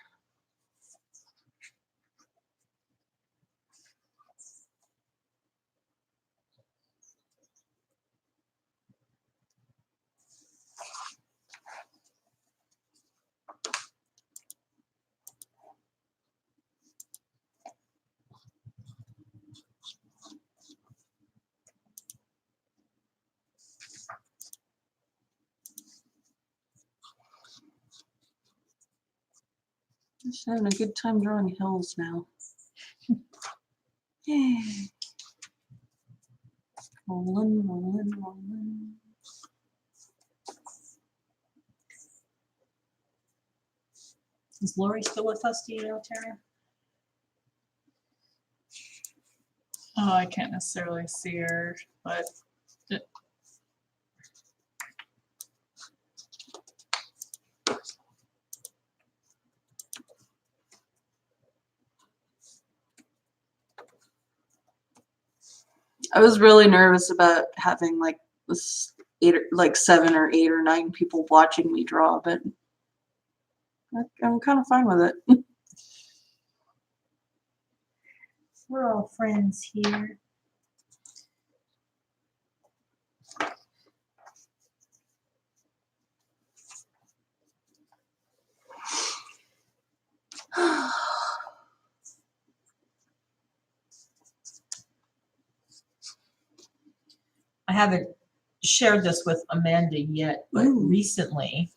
Just having a good time drawing hills now. Yay. Rolling, rolling, rolling. Is Lori still with us, do you know, Tara? Oh, I can't necessarily see her, but I was really nervous about having this 7 or 8 or 9 people watching me draw, but I'm kind of fine with it. We're all friends here. I haven't shared this with Amanda yet, but recently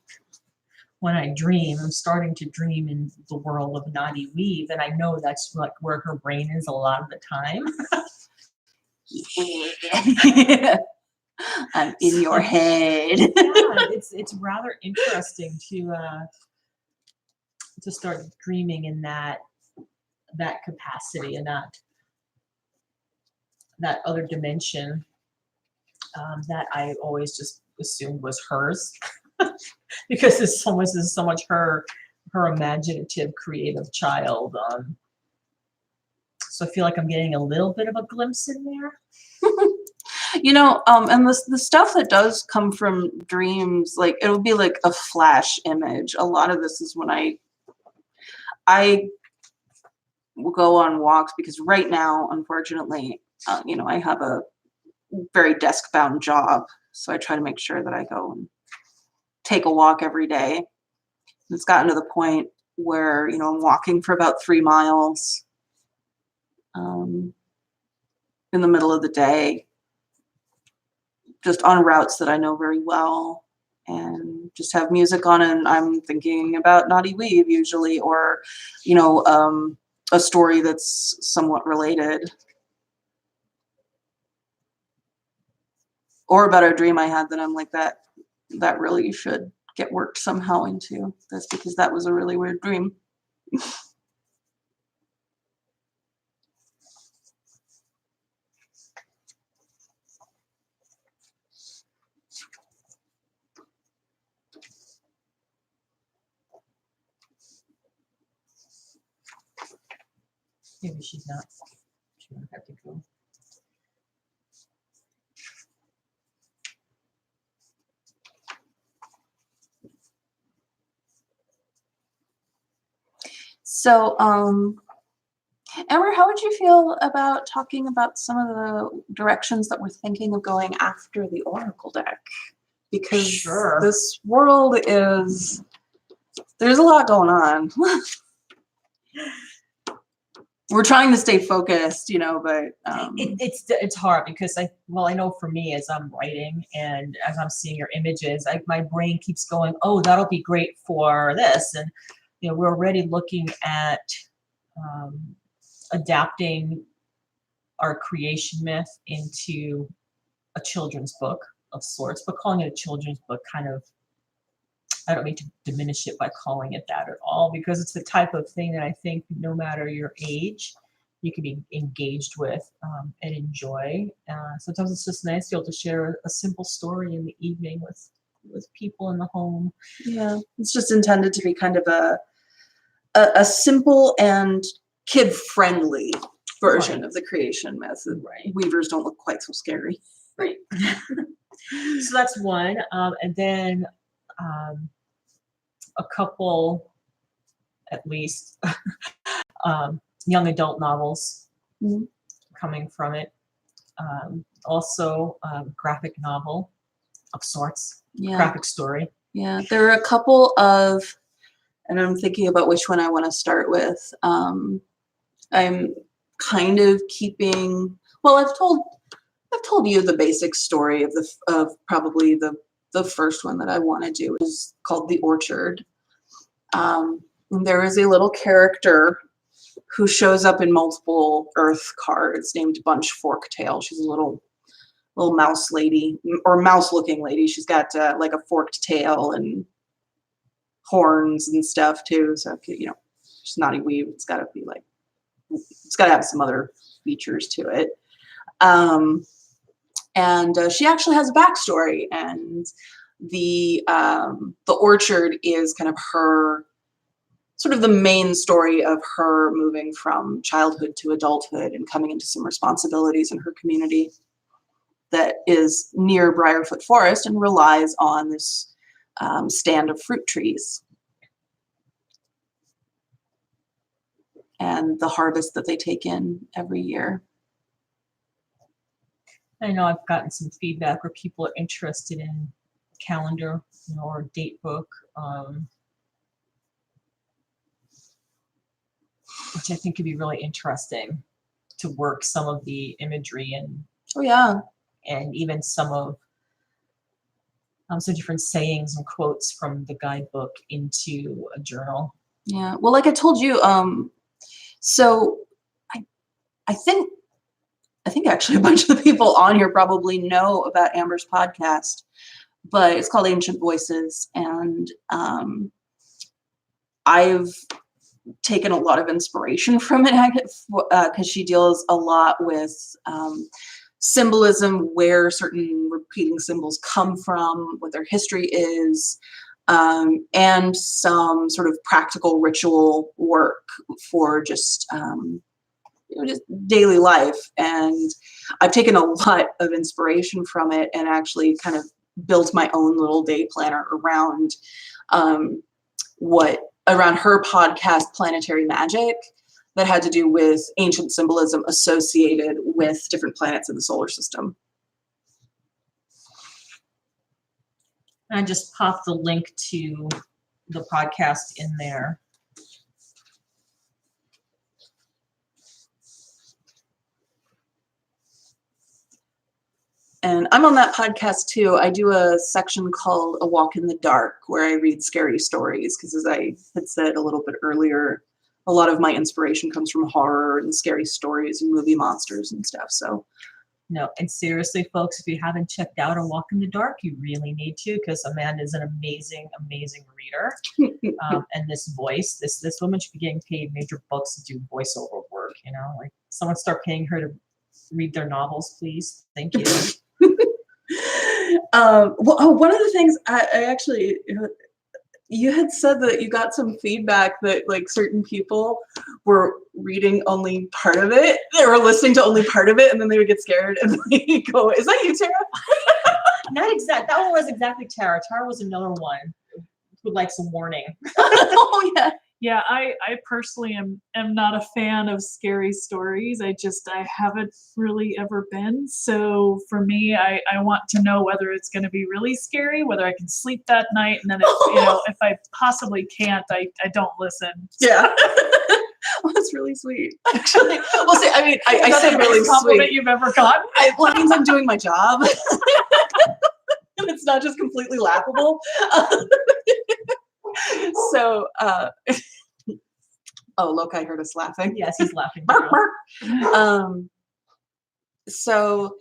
when I dream, I'm starting to dream in the world of Knotty Weave, and I know that's where her brain is a lot of the time. Yeah. I'm in your head. Yeah, it's rather interesting to start dreaming in that capacity and that other dimension that I always just assumed was hers because this is so much her imaginative, creative child. So I feel like I'm getting a little bit of a glimpse in there. And the stuff that does come from dreams, like it'll be like a flash image. A lot of this is when I will go on walks, because right now, unfortunately, I have a very desk-bound job, so I try to make sure that I go and take a walk every day. It's gotten to the point where I'm walking for about 3 miles in the middle of the day, just on routes that I know very well, and just have music on, and I'm thinking about Knotty Weave usually, or a story that's somewhat related, or about a dream I had that I'm like, that really should get worked somehow into this, because that was a really weird dream. Maybe she's not. She won't have to go. So, Amber, how would you feel about talking about some of the directions that we're thinking of going after the Oracle deck? Because Sure. this world there's a lot going on. We're trying to stay focused, but it's hard, because I know for me, as I'm writing and as I'm seeing your images, my brain keeps going, oh, that'll be great for this, and we're already looking at adapting our creation myth into a children's book of sorts, but calling it a children's book kind of, I don't mean to diminish it by calling it that at all, because it's the type of thing that I think no matter your age, you can be engaged with and enjoy. Sometimes it's just nice to be able to share a simple story in the evening with people in the home. Yeah, it's just intended to be kind of a simple and kid-friendly version of the creation myth. Right. Weavers don't look quite so scary. Right. So that's one. And then a couple, at least, young adult novels coming from it. Also, graphic novel of sorts, graphic story. Yeah, there are a couple of, and I'm thinking about which one I want to start with. I'm kind of keeping, well, I've told you the basic story of probably the first one that I want to do, is called The Orchard. There is a little character who shows up in multiple Earth cards named Bunch Forktail. She's a little mouse lady, or mouse-looking lady. She's got like a forked tail and horns and stuff too. So she's Knotty Weave. It's got to have some other features to it. And she actually has a backstory, and the Orchard is kind of her, sort of the main story of her moving from childhood to adulthood and coming into some responsibilities in her community that is near Briarfoot Forest and relies on this stand of fruit trees and the harvest that they take in every year. I know I've gotten some feedback where people are interested in a calendar, or a date book, which I think could be really interesting to work some of the imagery and and even some of some different sayings and quotes from the guidebook into a journal. Yeah, well, like I told you, so I think actually a bunch of the people on here probably know about Amber's podcast, but it's called Ancient Voices, and I've taken a lot of inspiration from it because she deals a lot with symbolism, where certain repeating symbols come from, what their history is, and some sort of practical ritual work for just just daily life. And I've taken a lot of inspiration from it and actually kind of built my own little day planner around around her podcast, Planetary Magic, that had to do with ancient symbolism associated with different planets in the solar system. I just popped the link to the podcast in there. And I'm on that podcast too. I do a section called A Walk in the Dark, where I read scary stories, because as I had said a little bit earlier, a lot of my inspiration comes from horror and scary stories and movie monsters and stuff. So No, and seriously, folks, if you haven't checked out A Walk in the Dark, you really need to, because Amanda is an amazing, amazing reader. And this voice, this woman should be getting paid major bucks to do voiceover work, you know? Like, someone start paying her to read their novels, please. Thank you. One of the things I actually, you had said that you got some feedback that like certain people were reading only part of it. They were listening to only part of it, and then they would get scared and they go, "Is that you, Tara?" Not exact. That one was exactly Tara. Tara was another one who likes a warning. Oh yeah. Yeah, I personally am not a fan of scary stories. I haven't really ever been. So for me, I want to know whether it's going to be really scary, whether I can sleep that night, and then if I possibly can't, I don't listen. Yeah. Well, that's really sweet. Actually, well, see, I mean, I say really Best compliment sweet. you've ever gotten. Well, it means I'm doing my job, and it's not just completely laughable. So, oh, Lokai heard us laughing. Yes, he's laughing. Bark, bark. So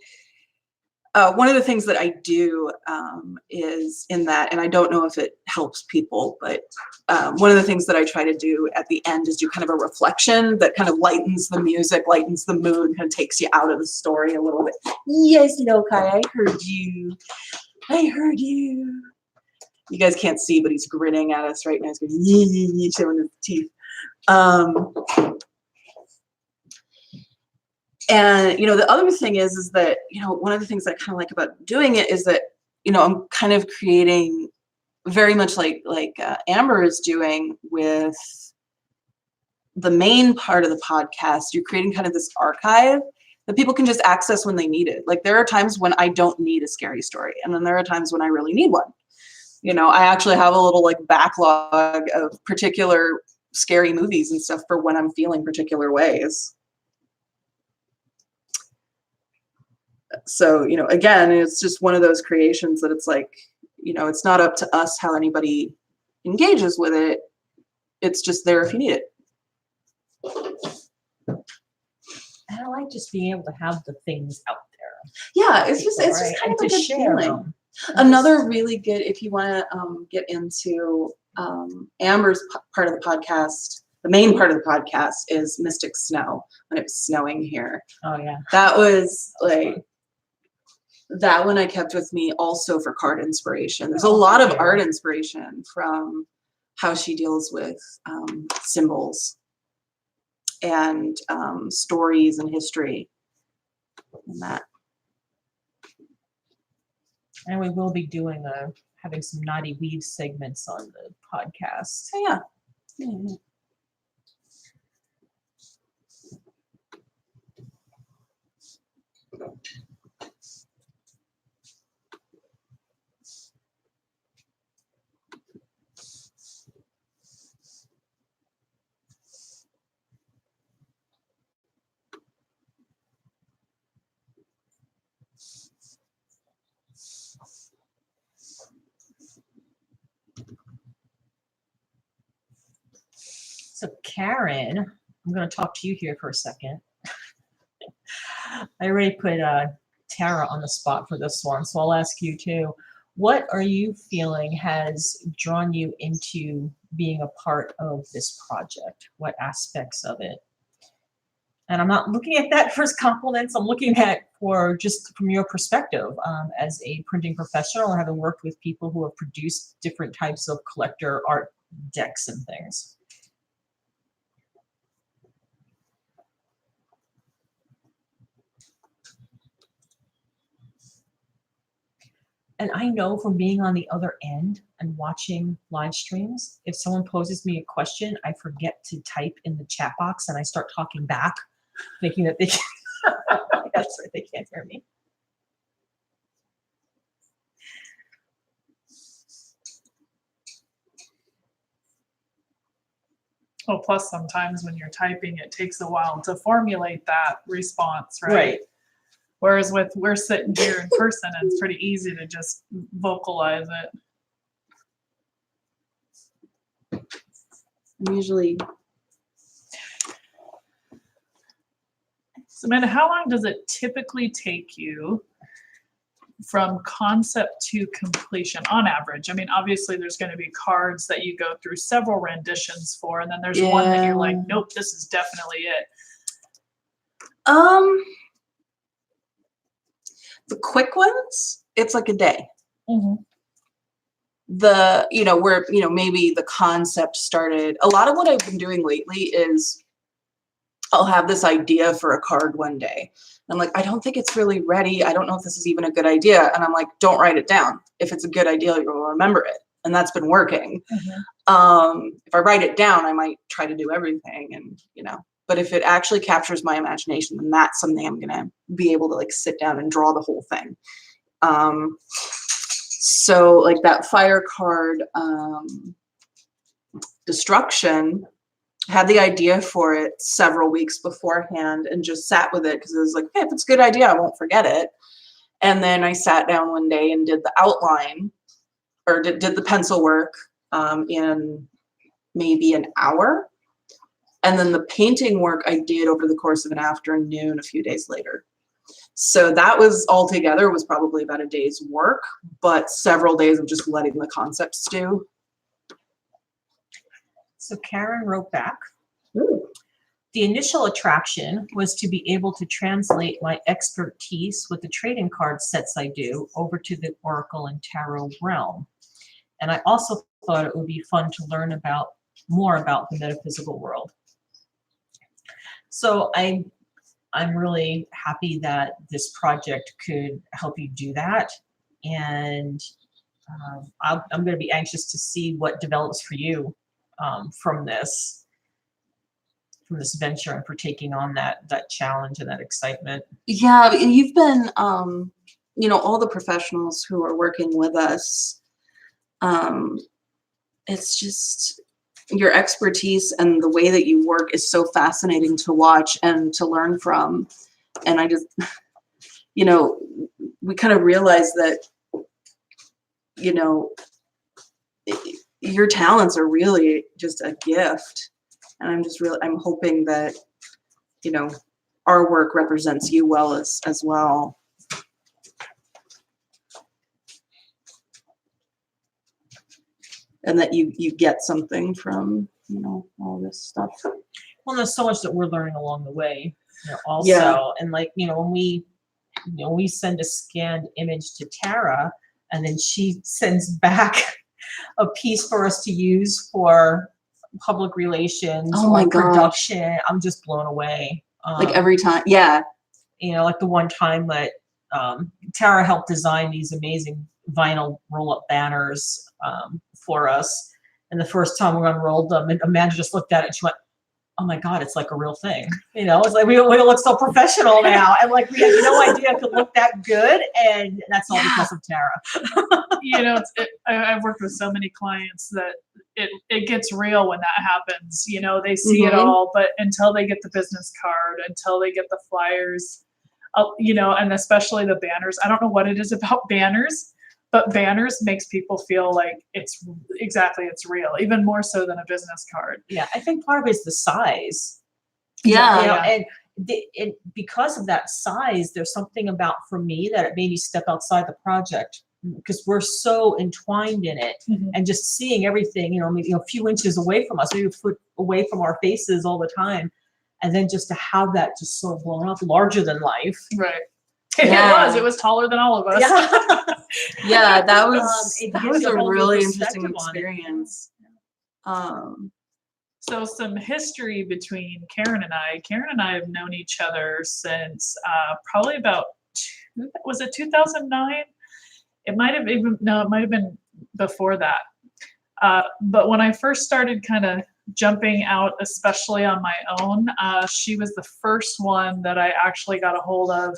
one of the things that I do is in that, and I don't know if it helps people, but one of the things that I try to do at the end is do kind of a reflection that kind of lightens the music, lightens the mood, kind of takes you out of the story a little bit. Yes, Lokai, I heard you. I heard you. You guys can't see, but he's grinning at us right now. He's going, yee, showing his teeth. And, the other thing is that, one of the things I kind of like about doing it is that, I'm kind of creating very much like Amber is doing with the main part of the podcast. You're creating kind of this archive that people can just access when they need it. Like, there are times when I don't need a scary story, and then there are times when I really need one. I actually have a little like backlog of particular scary movies and stuff for when I'm feeling particular ways. So, again, it's just one of those creations that it's like, it's not up to us how anybody engages with it. It's just there if you need it. And I like just being able to have the things out there. Yeah, it's just kind and of a to good share feeling. them. Another really good, if you want to get into Amber's part of the podcast, the main part of the podcast is Mystic Snow, when it was snowing here. Oh, yeah. That was like, that one I kept with me also for card inspiration. There's a lot of art inspiration from how she deals with symbols and stories and history and that. And we will be doing having some Knotty Weave segments on the podcast. Oh, yeah. Mm-hmm. So Karen, I'm going to talk to you here for a second. I already put Tara on the spot for this one, so I'll ask you too. What are you feeling has drawn you into being a part of this project? What aspects of it? And I'm not looking at that for compliments. I'm looking at for just from your perspective as a printing professional, having worked with people who have produced different types of collector art decks and things. And I know from being on the other end and watching live streams, if someone poses me a question, I forget to type in the chat box and I start talking back, thinking that they can, that's right, they can't hear me. Well, plus sometimes when you're typing, it takes a while to formulate that response, right? Right. Whereas we're sitting here in person, and it's pretty easy to just vocalize it. Usually, So, Amanda, how long does it typically take you from concept to completion on average? I mean, obviously there's going to be cards that you go through several renditions for, and then there's one that you're like, nope, this is definitely it. The quick ones, it's like a day. Mm-hmm. The, where, maybe the concept started, a lot of what I've been doing lately is I'll have this idea for a card one day. I'm like, I don't think it's really ready. I don't know if this is even a good idea. And I'm like, don't write it down. If it's a good idea, you'll remember it. And that's been working. Mm-hmm. If I write it down, I might try to do everything, and, but if it actually captures my imagination, then that's something I'm going to be able to like sit down and draw the whole thing. So like that fire card, Destruction, had the idea for it several weeks beforehand and just sat with it because it was like, hey, if it's a good idea, I won't forget it. And then I sat down one day and did the outline, or did the pencil work in maybe an hour. And then the painting work I did over the course of an afternoon a few days later. So that was altogether was probably about a day's work, but several days of just letting the concept stew. So Karen wrote back. Ooh. The initial attraction was to be able to translate my expertise with the trading card sets I do over to the Oracle and Tarot realm. And I also thought it would be fun to learn more about the metaphysical world. So I'm really happy that this project could help you do that. And I'm going to be anxious to see what develops for you from this venture and for taking on that challenge and that excitement. Yeah, you've been, all the professionals who are working with us, it's just your expertise and the way that you work is so fascinating to watch and to learn from. And I just, we kind of realize that, your talents are really just a gift. And I'm hoping that, our work represents you well as well. And that you get something from, all this stuff. Well, there's so much that we're learning along the way, also. Yeah. And like, when we send a scanned image to Tara, and then she sends back a piece for us to use for public relations or production, I'm just blown away. Like every time, yeah. Like the one time that Tara helped design these amazing vinyl roll-up banners for us. And the first time we unrolled them, and Amanda just looked at it and she went, oh my God, it's like a real thing. It's like we look so professional now. And like we had no idea it could look that good. And that's all because of Tara. I've worked with so many clients that it gets real when that happens. They see it all, but until they get the business card, until they get the flyers, and especially the banners. I don't know what it is about banners, but banners makes people feel like it's real, even more so than a business card. Yeah, I think part of it is the size. Yeah. And because of that size, there's something about, for me, that it made me step outside the project because we're so entwined in it, and just seeing everything, maybe a few inches away from us, maybe a foot away from our faces all the time. And then just to have that just so blown up, larger than life. Right. Yeah. It was taller than all of us. Yeah. Yeah, that was a really interesting experience. So some history between Karen and I. Karen and I have known each other since probably about, was it 2009? It might have even, no, it might have been before that. But when I first started kind of jumping out, especially on my own, she was the first one that I actually got a hold of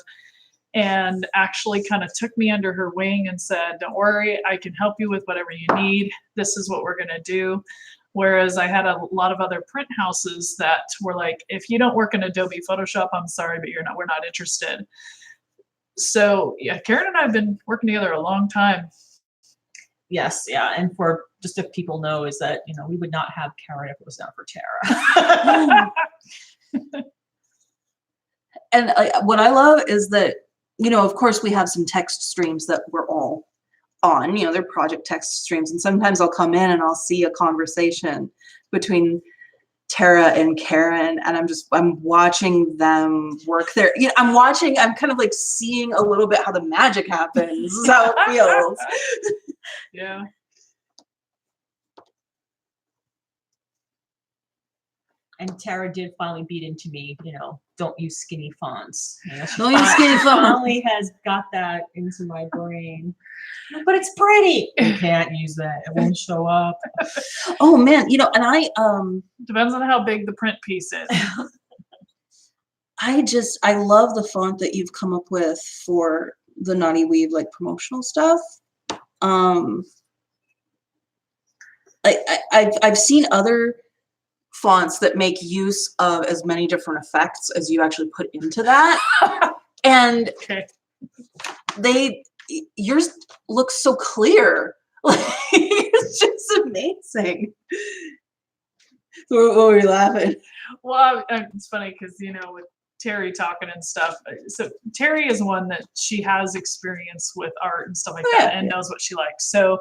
and actually kind of took me under her wing and said, don't worry, I can help you with whatever you need. This is what we're going to do. Whereas I had a lot of other print houses that were like, if you don't work in Adobe Photoshop, I'm sorry, but we're not interested. So yeah, Karen and I have been working together a long time. Yes, yeah, and for just if people know is that, we would not have Karen if it was not for Tara. And what I love is that, of course we have some text streams that we're all on, they're project text streams. And sometimes I'll come in and I'll see a conversation between Tara and Karen, and I'm watching them work there. I'm kind of like seeing a little bit how the magic happens, is how it feels. Yeah. And Tara did finally beat into me, don't use skinny fonts. Don't use skinny fonts. Finally has got that into my brain. But it's pretty. You can't use that. It won't show up. Oh man, and I depends on how big the print piece is. I love the font that you've come up with for the Knotty Weave like promotional stuff. I've seen other fonts that make use of as many different effects as you actually put into that. And okay. Yours looks so clear. Like, it's just amazing. What were you laughing? Well, it's funny because, with Terry talking and stuff. So Terry is one that she has experience with art and stuff like that and knows what she likes. So,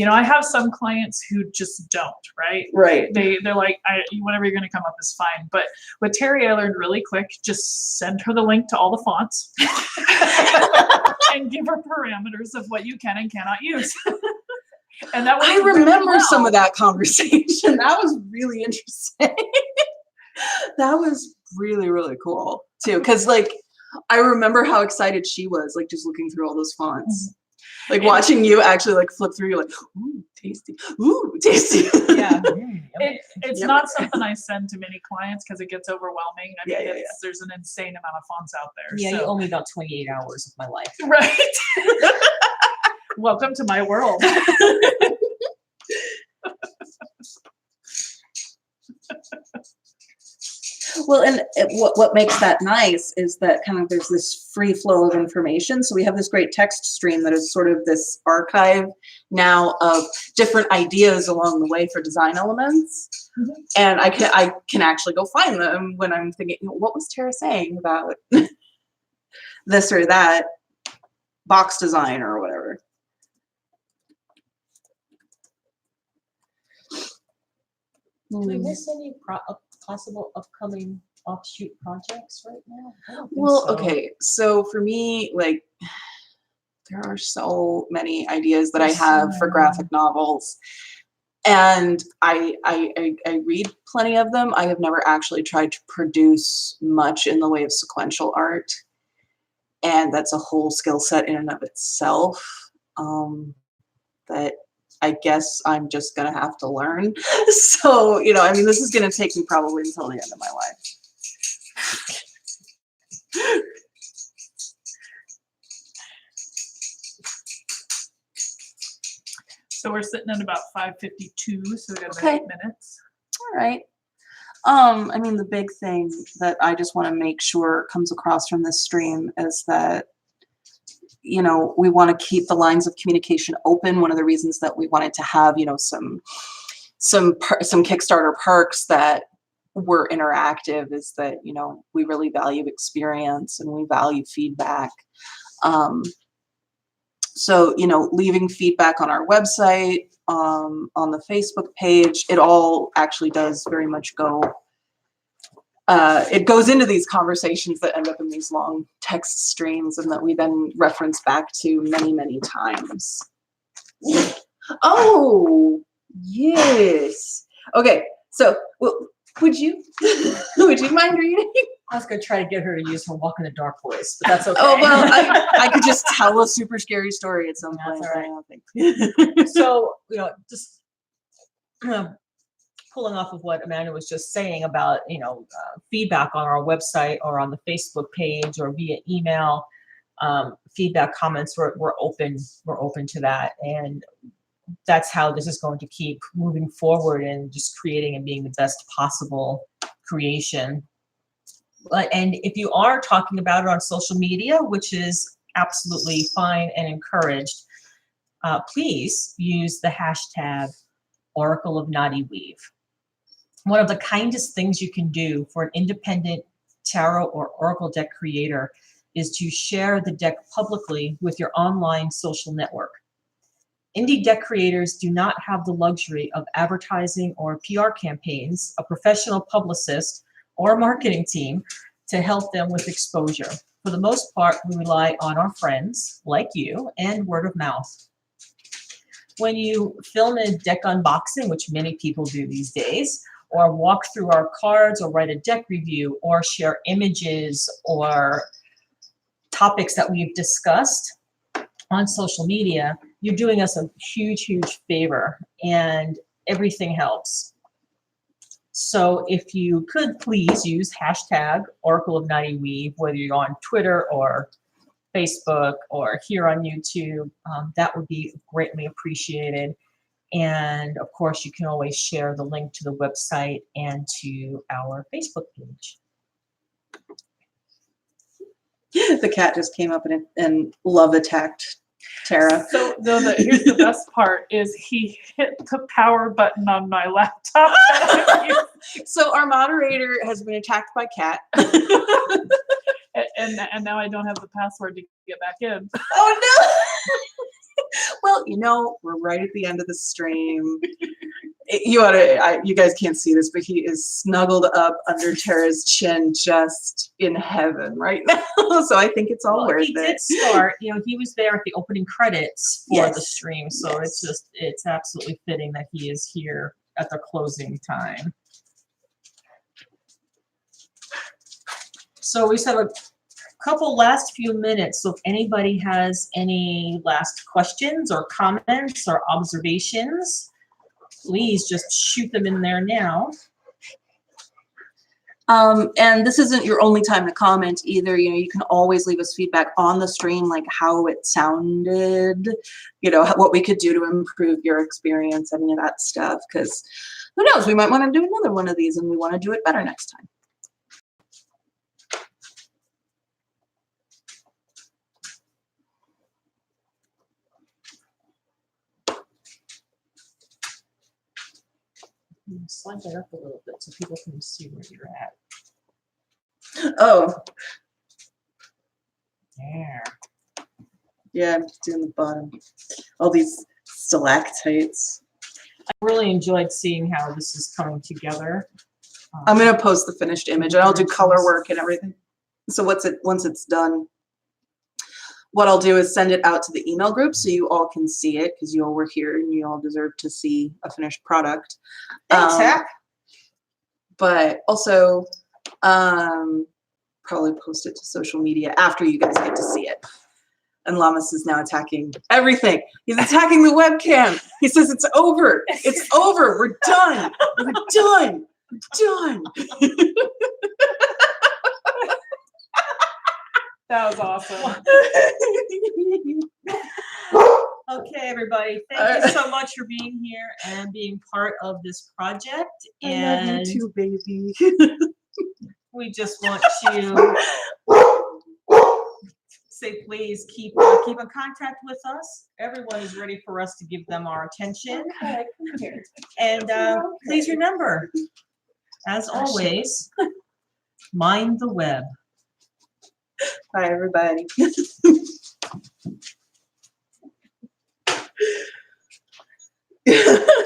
I have some clients who just don't, right? Right. They're like, whatever you're going to come up is fine. But with Terry, I learned really quick, just send her the link to all the fonts and give her parameters of what you can and cannot use. And that I remember some of that conversation. That was really interesting. That was really, really cool too. Cause I remember how excited she was, just looking through all those fonts. Mm-hmm. Watching you actually flip through, you're like, ooh, tasty. Ooh, tasty. Yeah. It's not something I send to many clients because it gets overwhelming. I mean, there's an insane amount of fonts out there. Yeah, you owe me about 28 hours of my life. Right. Welcome to my world. Well, and what makes that nice is that kind of there's this free flow of information. So we have this great text stream that is sort of this archive now of different ideas along the way for design elements. Mm-hmm. And I can actually go find them when I'm thinking, what was Tara saying about this or that box design or whatever. Do we miss any possible upcoming offshoot projects right now? Well, okay. So for me, there are so many ideas that I have for graphic novels. And I read plenty of them. I have never actually tried to produce much in the way of sequential art. And that's a whole skill set in and of itself that I guess I'm just going to have to learn. So, this is going to take me probably until the end of my life. So we're sitting at about 5:52, so we got about 8 minutes. All right. The big thing that I just want to make sure comes across from this stream is that we want to keep the lines of communication open. One of the reasons that we wanted to have, some Kickstarter perks that were interactive is that, we really value experience and we value feedback. So, leaving feedback on our website, on the Facebook page, it all actually does very much go. It goes into these conversations that end up in these long text streams and that we then reference back to many, many times. Oh, yes. Okay. So would you mind reading? I was gonna try to get her to use her walk in the dark voice, but that's okay. Oh, well, I could just tell a super scary story at some That's point. all right. I don't think. So, just pulling off of what Amanda was just saying about, feedback on our website or on the Facebook page or via email, feedback, comments, we're open to that. And that's how this is going to keep moving forward and just creating and being the best possible creation. And if you are talking about it on social media, which is absolutely fine and encouraged, please use the hashtag Oracle of Knotty Weave. One of the kindest things you can do for an independent tarot or oracle deck creator is to share the deck publicly with your online social network. Indie deck creators do not have the luxury of advertising or PR campaigns, a professional publicist, or marketing team to help them with exposure. For the most part, we rely on our friends like you and word of mouth. When you film a deck unboxing, which many people do these days, or walk through our cards or write a deck review or share images or topics that we've discussed on social media, you're doing us a huge, huge favor, and everything helps. So if you could please use hashtag Oracle of Knotty Weave, whether you're on Twitter or Facebook or here on YouTube, that would be greatly appreciated. And of course, you can always share the link to the website and to our Facebook page. The cat just came up and love attacked Tara. So here's the best part is he hit the power button on my laptop. So our moderator has been attacked by cat. and now I don't have the password to get back in. Oh no! Well, we're right at the end of the stream. You guys can't see this, but he is snuggled up under Tara's chin, just in heaven right now. So I think it's all worth he it. did start, he was there at the opening credits for the Yes. stream. So Yes. it's absolutely fitting that he is here at the closing time. So we just have a couple last few minutes. So if anybody has any last questions or comments or observations, please just shoot them in there now. And this isn't your only time to comment either. You can always leave us feedback on the stream, like how it sounded, what we could do to improve your experience, any of that stuff. Because who knows, we might want to do another one of these and we want to do it better next time. Slide that up a little bit so people can see where you're at. Oh, There. yeah, I'm just doing the bottom. All these stalactites. I really enjoyed seeing how this is coming together. I'm going to post the finished image and I'll do color work and everything. So once it's done, what I'll do is send it out to the email group so you all can see it, because you all were here and you all deserve to see a finished product. Thanks, Hack. But also probably post it to social media after you guys get to see it. And Lamas is now attacking everything. He's attacking the webcam. He says it's over. It's over. We're done. We're done. We're done. That was awesome. Okay, everybody. Thank you so much for being here and being part of this project. And I love you too, baby. we just want to say, please keep in contact with us. Everyone is ready for us to give them our attention. Okay, come here. And please remember, as always, mind the web. Bye, everybody.